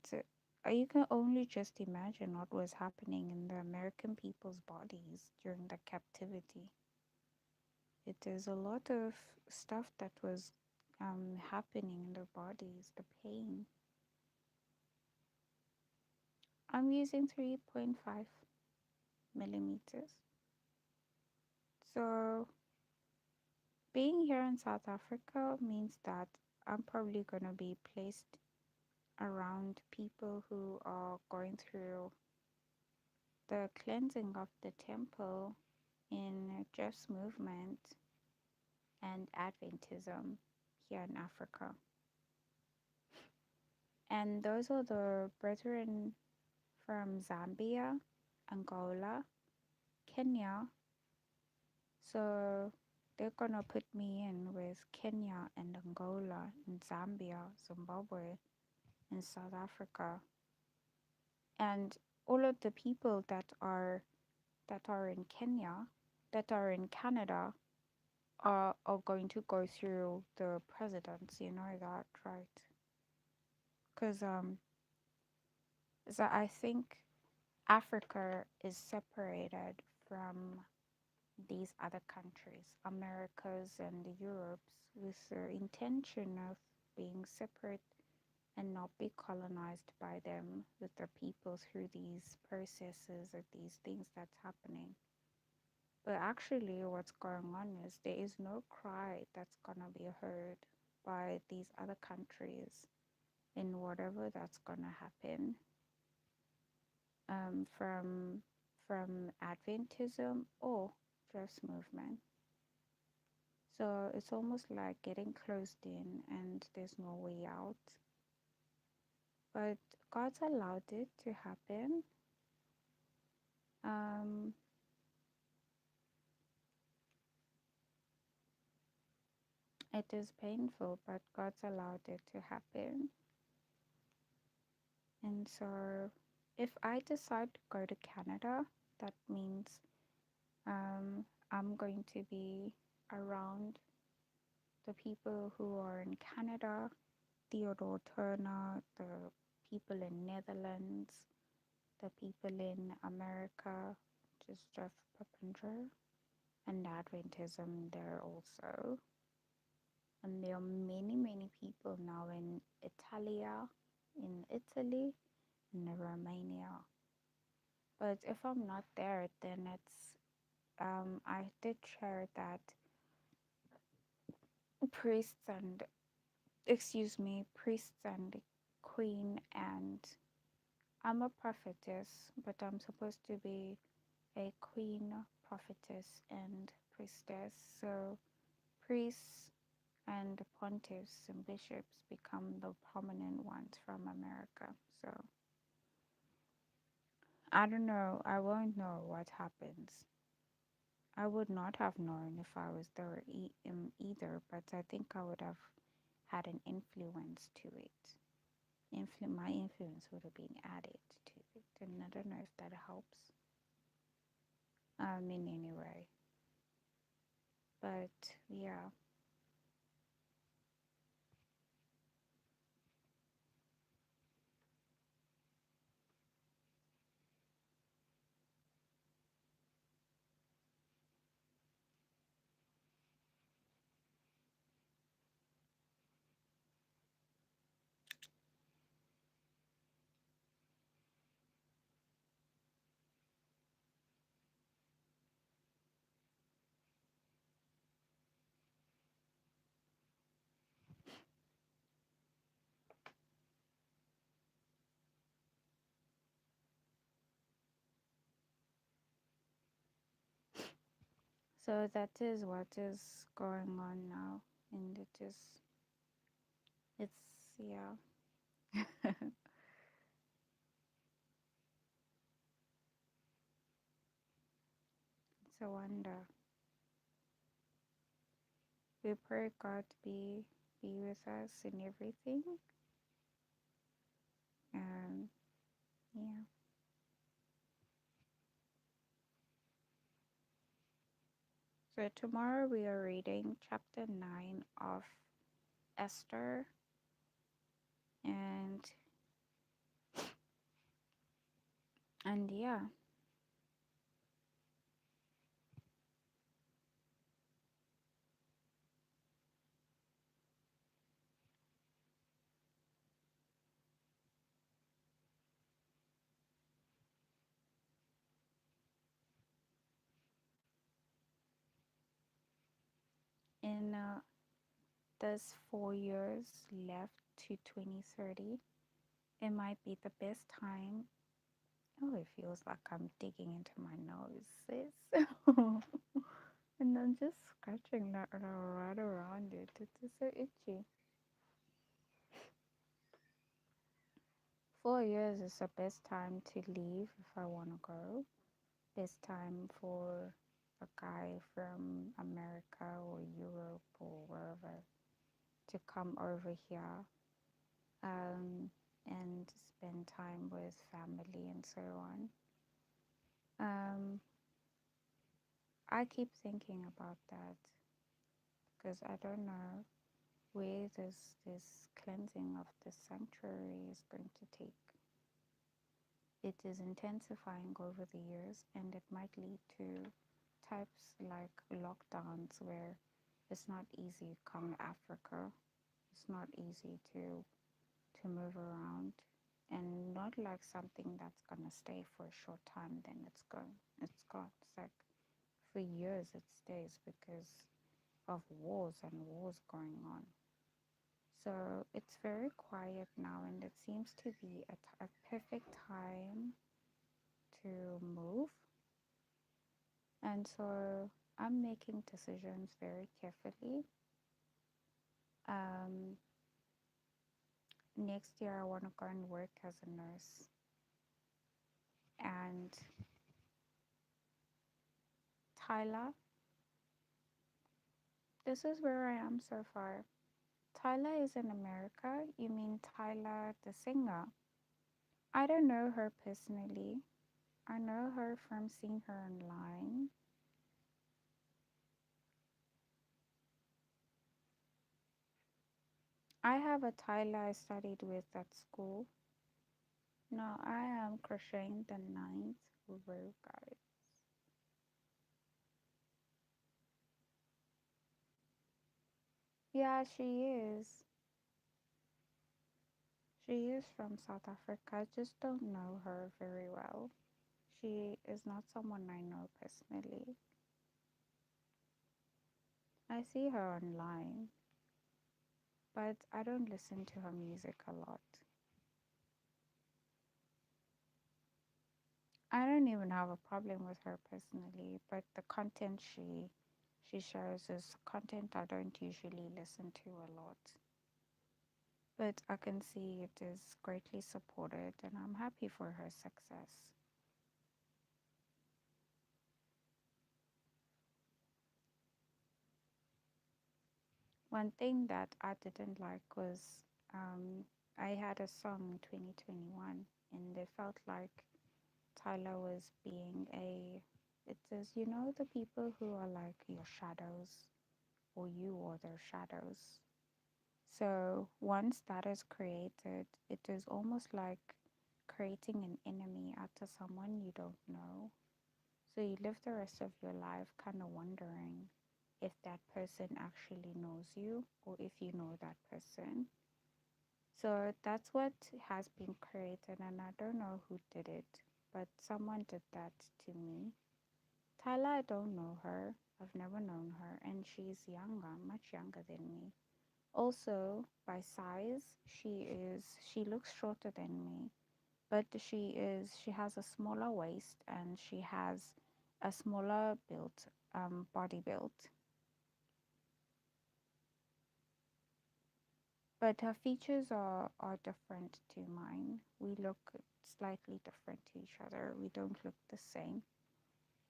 you can only just imagine what was happening in the American people's bodies during the captivity. It is a lot of stuff that was happening in their bodies, the pain. I'm using 3.5 millimeters. So being here in South Africa means that I'm probably going to be placed around people who are going through the cleansing of the temple in Just Movement and Adventism here in Africa. And those are the brethren from Zambia, Angola, Kenya. So they're gonna put me in with Kenya and Angola and Zambia, Zimbabwe, and South Africa. And all of the people that are in Kenya, that are in Canada, are going to go through the presidents, you know that, right? Because so I think Africa is separated from these other countries, Americas and the Europes, with the intention of being separate and not be colonized by them with their people through these processes or these things that's happening. But actually what's going on is there is no cry that's gonna be heard by these other countries in whatever that's gonna happen. From Adventism or Just Movement. So it's almost like getting closed in and there's no way out. But God's allowed it to happen. It is painful, but God's allowed it to happen. And so if I decide to go to Canada, that means I'm going to be around the people who are in Canada, Theodore Turner, the people in Netherlands, the people in America, just Jeff Peppinger, and Adventism there also. And there are many people now in Italia, in Italy, in Romania. But if I'm not there, then it's I did share that priests and priests and queen, and I'm a prophetess, but I'm supposed to be a queen, prophetess, and priestess. So priests and pontiffs and bishops become the prominent ones from America. So I don't know. I won't know what happens. I would not have known if I was there either, but I think I would have had an influence to it. My influence would have been added to it, and I don't know if that helps. In any way, but yeah. So that is what is going on now, and it's yeah. It's a wonder. We pray God to be with us in everything. Yeah. So tomorrow we are reading chapter 9 of Esther, and yeah. In There's 4 years left to 2030. It might be the best time. Oh, it feels like I'm digging into my nose, sis. And I'm just scratching that right around it. It's just so itchy. 4 years is the best time to leave if I want to go. Best time for a guy from America or Europe or wherever to come over here, and spend time with family and so on. Um, I keep thinking about that because I don't know where this cleansing of the sanctuary is going to take. It is intensifying over the years, and it might lead to types like lockdowns where it's not easy come Africa. It's not easy to move around, and not like something that's gonna stay for a short time, then it's gone. It's gone. It's like for years it stays because of wars and wars going on. So it's very quiet now, and it seems to be a perfect time to move. And so I'm making decisions very carefully. Um, Next year, I want to go and work as a nurse. And Tyler, this is where I am so far. Tyler is in America. You mean Tyler, the singer? I don't know her personally. I know her from seeing her online. I have a Tyler I studied with at school. No, I am crocheting the ninth row, guys. Yeah, she is. She is from South Africa. I just don't know her very well. She is not someone I know personally. I see her online, but I don't listen to her music a lot. I don't even have a problem with her personally, but the content she shares is content I don't usually listen to a lot. But I can see it is greatly supported and I'm happy for her success. One thing that I didn't like was I had a song in 2021 and it felt like Tyler was being it says, you know, the people who are like your shadows or you or their shadows. So once that is created, it is almost like creating an enemy out of someone you don't know. So you live the rest of your life kind of wondering if that person actually knows you or if you know that person. So that's what has been created, and I don't know who did it, but someone did that to me. Tyla, I don't know her. I've never known her, and she's younger, much younger than me. Also, by size, she looks shorter than me, but she has a smaller waist and she has a smaller built body build. But her features are different to mine. We look slightly different to each other. We don't look the same.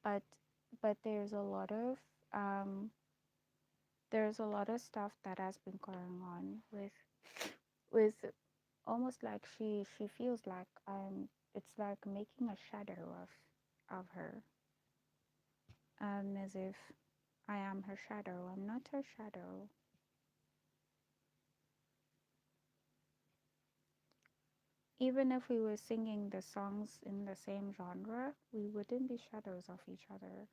But there's a lot of um stuff that has been going on with almost like she feels like it's like making a shadow of her, as if I am her shadow. I'm not her shadow. Even if we were singing the songs in the same genre, we wouldn't be shadows of each other.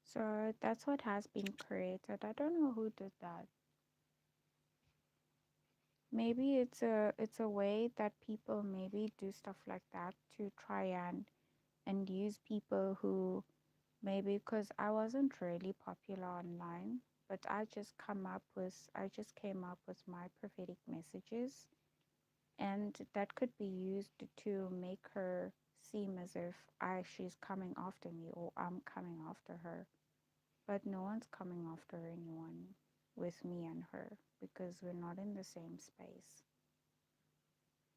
So that's what has been created. I don't know who did that. Maybe it's a way that people maybe do stuff like that to try and use people who maybe because I wasn't really popular online, but I just came up with my prophetic messages, and that could be used to make her seem as if she's coming after me or I'm coming after her. But no one's coming after anyone with me and her because we're not in the same space.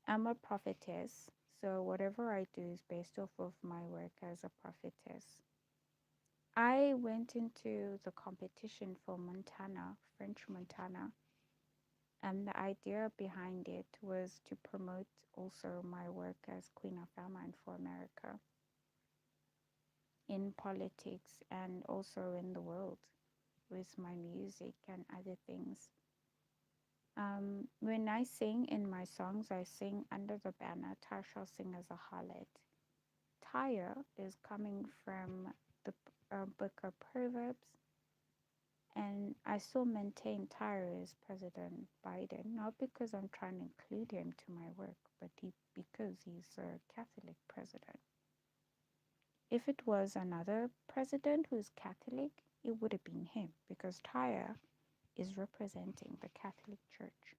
I'm a prophetess, so whatever I do is based off of my work as a prophetess. I went into the competition for Montana, French Montana, and the idea behind it was to promote also my work as Queen of Fairmont for America in politics and also in the world with my music and other things. When I sing in my songs, I sing under the banner, Tyre shall sing as a harlot. Tyre is coming from the book of Proverbs, and I still maintain Tyre as President Biden, not because I'm trying to include him to my work, but because he's a Catholic president. If it was another president who's Catholic, it would have been him because Tyre is representing the Catholic Church.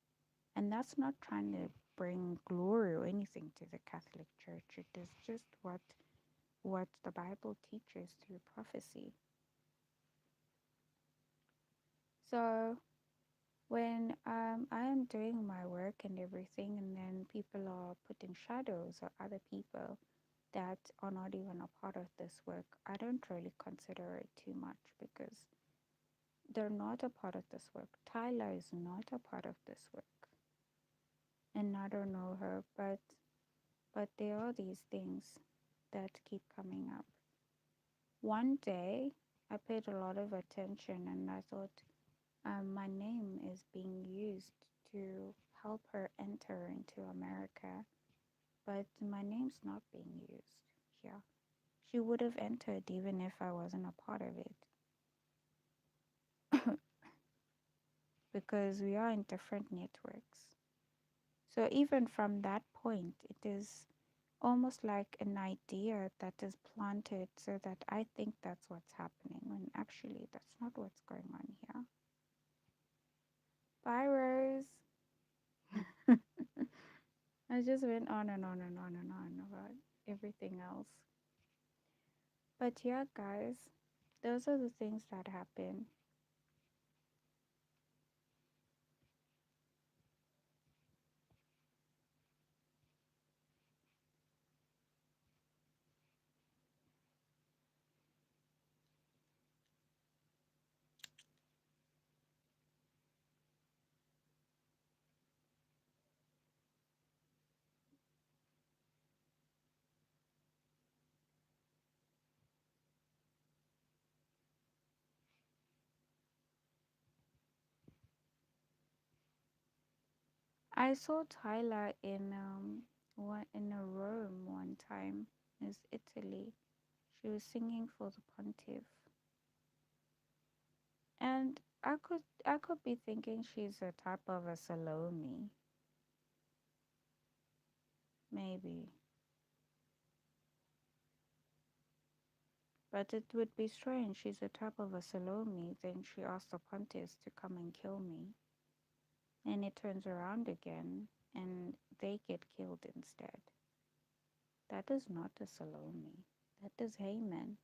And that's not trying to bring glory or anything to the Catholic Church. It is just what the Bible teaches through prophecy. So when I am doing my work and everything, and then people are putting shadows or other people that are not even a part of this work, I don't really consider it too much because they're not a part of this work. Tyler is not a part of this work, and I don't know her, but there are these things that keep coming up. One day, I paid a lot of attention, and I thought my name is being used to help her enter into America, but my name's not being used here. She would have entered even if I wasn't a part of it because we are in different networks. So even from that point, it is almost like an idea that is planted so that I think that's what's happening when actually that's not what's going on here. Bye, Rose. I just went on and on and on and on about everything else. But yeah, guys, those are the things that happen. I saw Tyler in a Rome one time. It's Italy. She was singing for the pontiff, and I could be thinking she's a type of a Salome, maybe. But it would be strange. She's a type of a Salome. Then she asks the pontiffs to come and kill me, and it turns around again, and they get killed instead. That is not a Salome. That is Haman.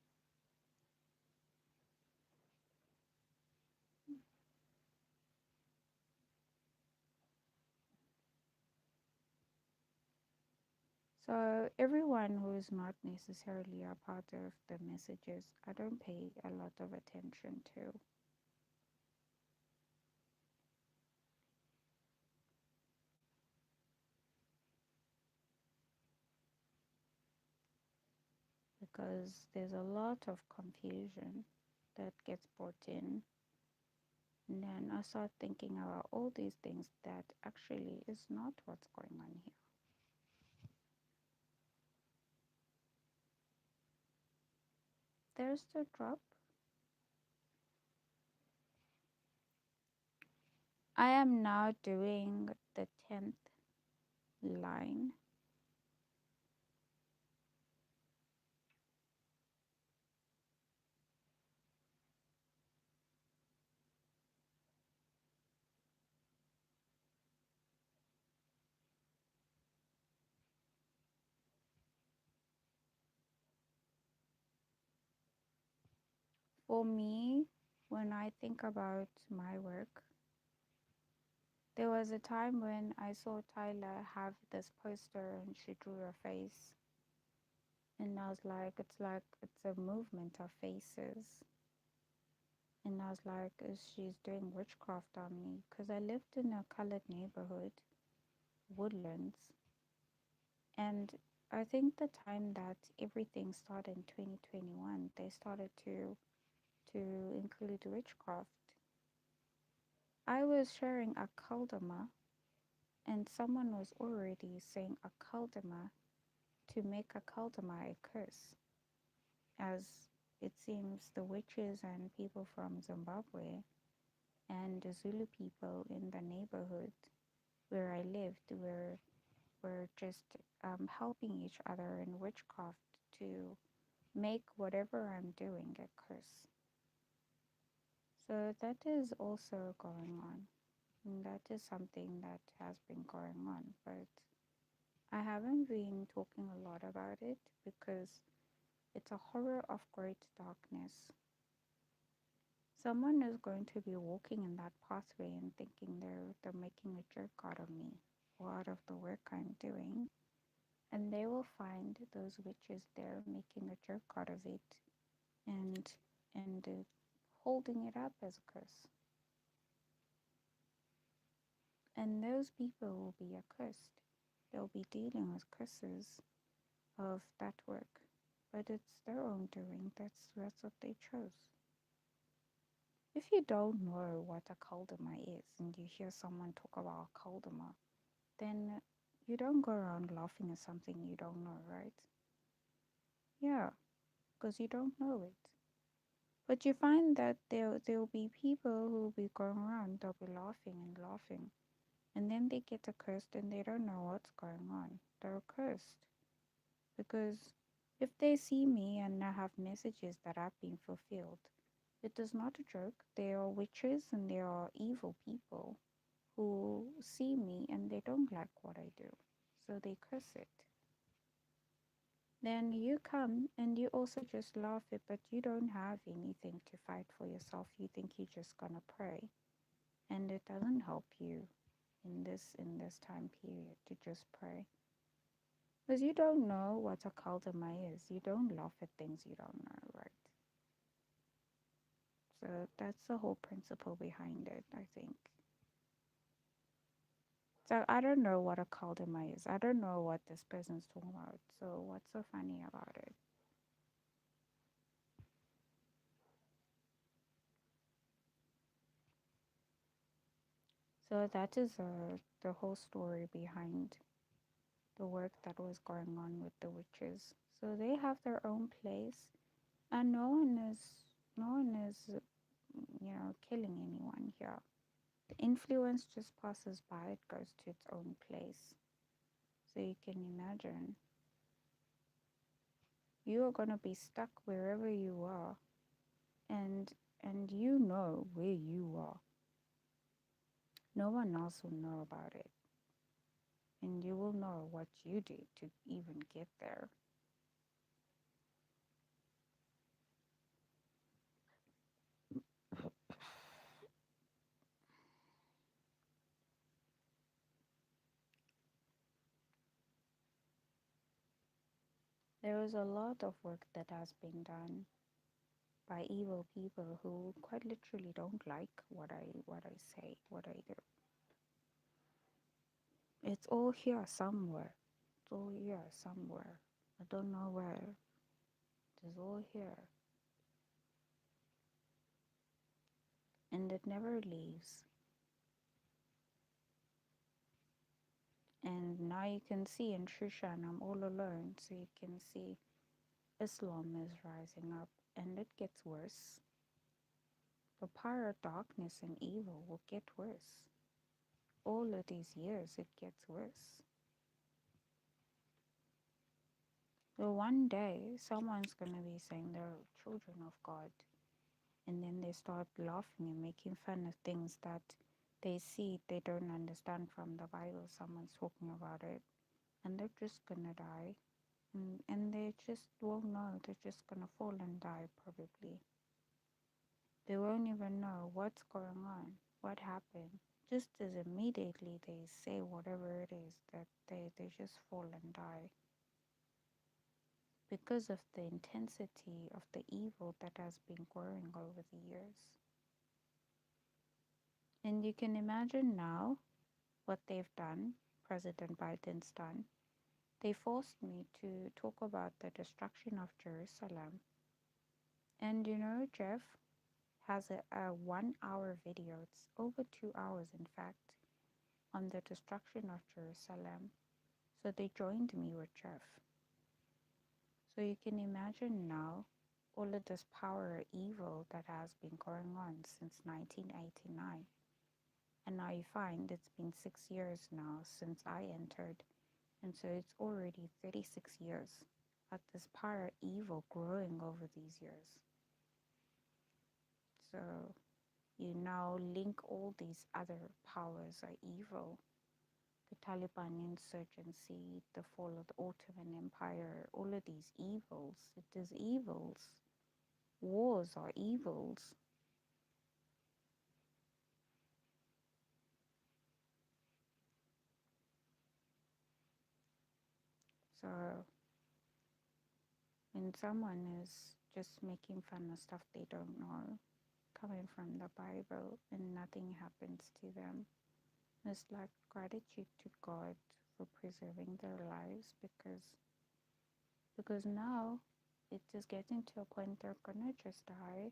So everyone who is not necessarily a part of the messages, I don't pay a lot of attention to, because there's a lot of confusion that gets brought in. And then I start thinking about all these things that actually is not what's going on here. There's the drop. I am now doing the 10th line. For me, when I think about my work, there was a time when I saw Tyler have this poster and she drew her face. And I was like, it's a movement of faces. And I was like, she's doing witchcraft on me. Because I lived in a colored neighborhood, Woodlands. And I think the time that everything started in 2021, they started to include witchcraft. I was sharing a Kaldama, and someone was already saying a Kaldama to make a Kaldama a curse, as it seems the witches and people from Zimbabwe and the Zulu people in the neighborhood where I lived were just helping each other in witchcraft to make whatever I'm doing a curse. So that is also going on. And that is something that has been going on. But I haven't been talking a lot about it because it's a horror of great darkness. Someone is going to be walking in that pathway and thinking they're making a jerk out of me or out of the work I'm doing. And they will find those witches there making a jerk out of it and and holding it up as a curse. And those people will be accursed. They'll be dealing with curses of that work. But it's their own doing. That's what they chose. If you don't know what a kaldama is and you hear someone talk about a kaldama, then you don't go around laughing at something you don't know, right? Yeah, because you don't know it. But you find that there'll be people who'll be going around, they'll be laughing and laughing. And then they get accursed and they don't know what's going on. They're cursed. Because if they see me and I have messages that have been fulfilled, it is not a joke. They are witches and they are evil people who see me and they don't like what I do. So they curse it. Then you come and you also just laugh it, but you don't have anything to fight for yourself. You think you're just gonna pray. And it doesn't help you in this time period to just pray. Because you don't know what a kaldama is. You don't laugh at things you don't know, right? So that's the whole principle behind it, I think. So I don't know what a kaldama is. I don't know what this person's talking about. So what's so funny about it? So that is the whole story behind the work that was going on with the witches. So they have their own place, and no one is killing anyone here. The influence just passes by; it goes to its own place. So you can imagine you are gonna be stuck wherever you are, and you know where you are. No one else will know about it, and you will know what you did to even get there. There is a lot of work that has been done by evil people who quite literally don't like what I say, what I do. It's all here somewhere. It's all here somewhere. I don't know where. It is all here. And it never leaves. And now you can see in Shushan, I'm all alone, so you can see Islam is rising up, and it gets worse. The power of darkness and evil will get worse. All of these years, it gets worse. So one day, someone's going to be saying they're children of God, and then they start laughing and making fun of things that they see they don't understand from the Bible. Someone's talking about it, and they're just going to die. And they just won't know. They're just going to fall and die, probably. They won't even know what's going on, what happened. Just as immediately they say whatever it is, that they just fall and die because of the intensity of the evil that has been growing over the years. And you can imagine now what they've done, President Biden's done. They forced me to talk about the destruction of Jerusalem. And Jeff has a 1 hour video, it's over 2 hours in fact, on the destruction of Jerusalem. So they joined me with Jeff. So you can imagine now all of this power evil that has been going on since 1989. And now you find it's been 6 years now since I entered. And so it's already 36 years at this power evil growing over these years. So you now link all these other powers are evil. The Taliban insurgency, the fall of the Ottoman Empire, all of these evils. It is evils. Wars are evils. So when someone is just making fun of stuff they don't know, coming from the Bible, and nothing happens to them, it's like gratitude to God for preserving their lives, because now it is getting to a point they're gonna just die.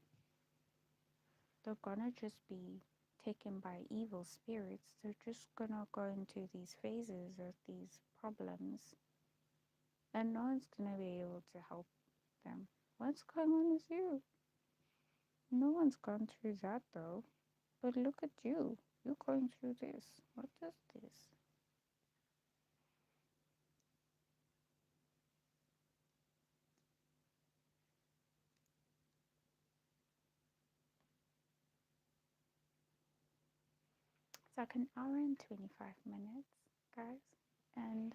They're gonna just be taken by evil spirits. They're just gonna go into these phases of these problems, and no one's gonna be able to help them. What's going on with you? No one's gone through that though. But look at you. You're going through this. What is this? like an hour and 25 minutes, guys. And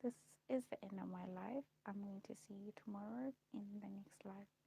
this is the end of my live. I'm going to see you tomorrow in the next live.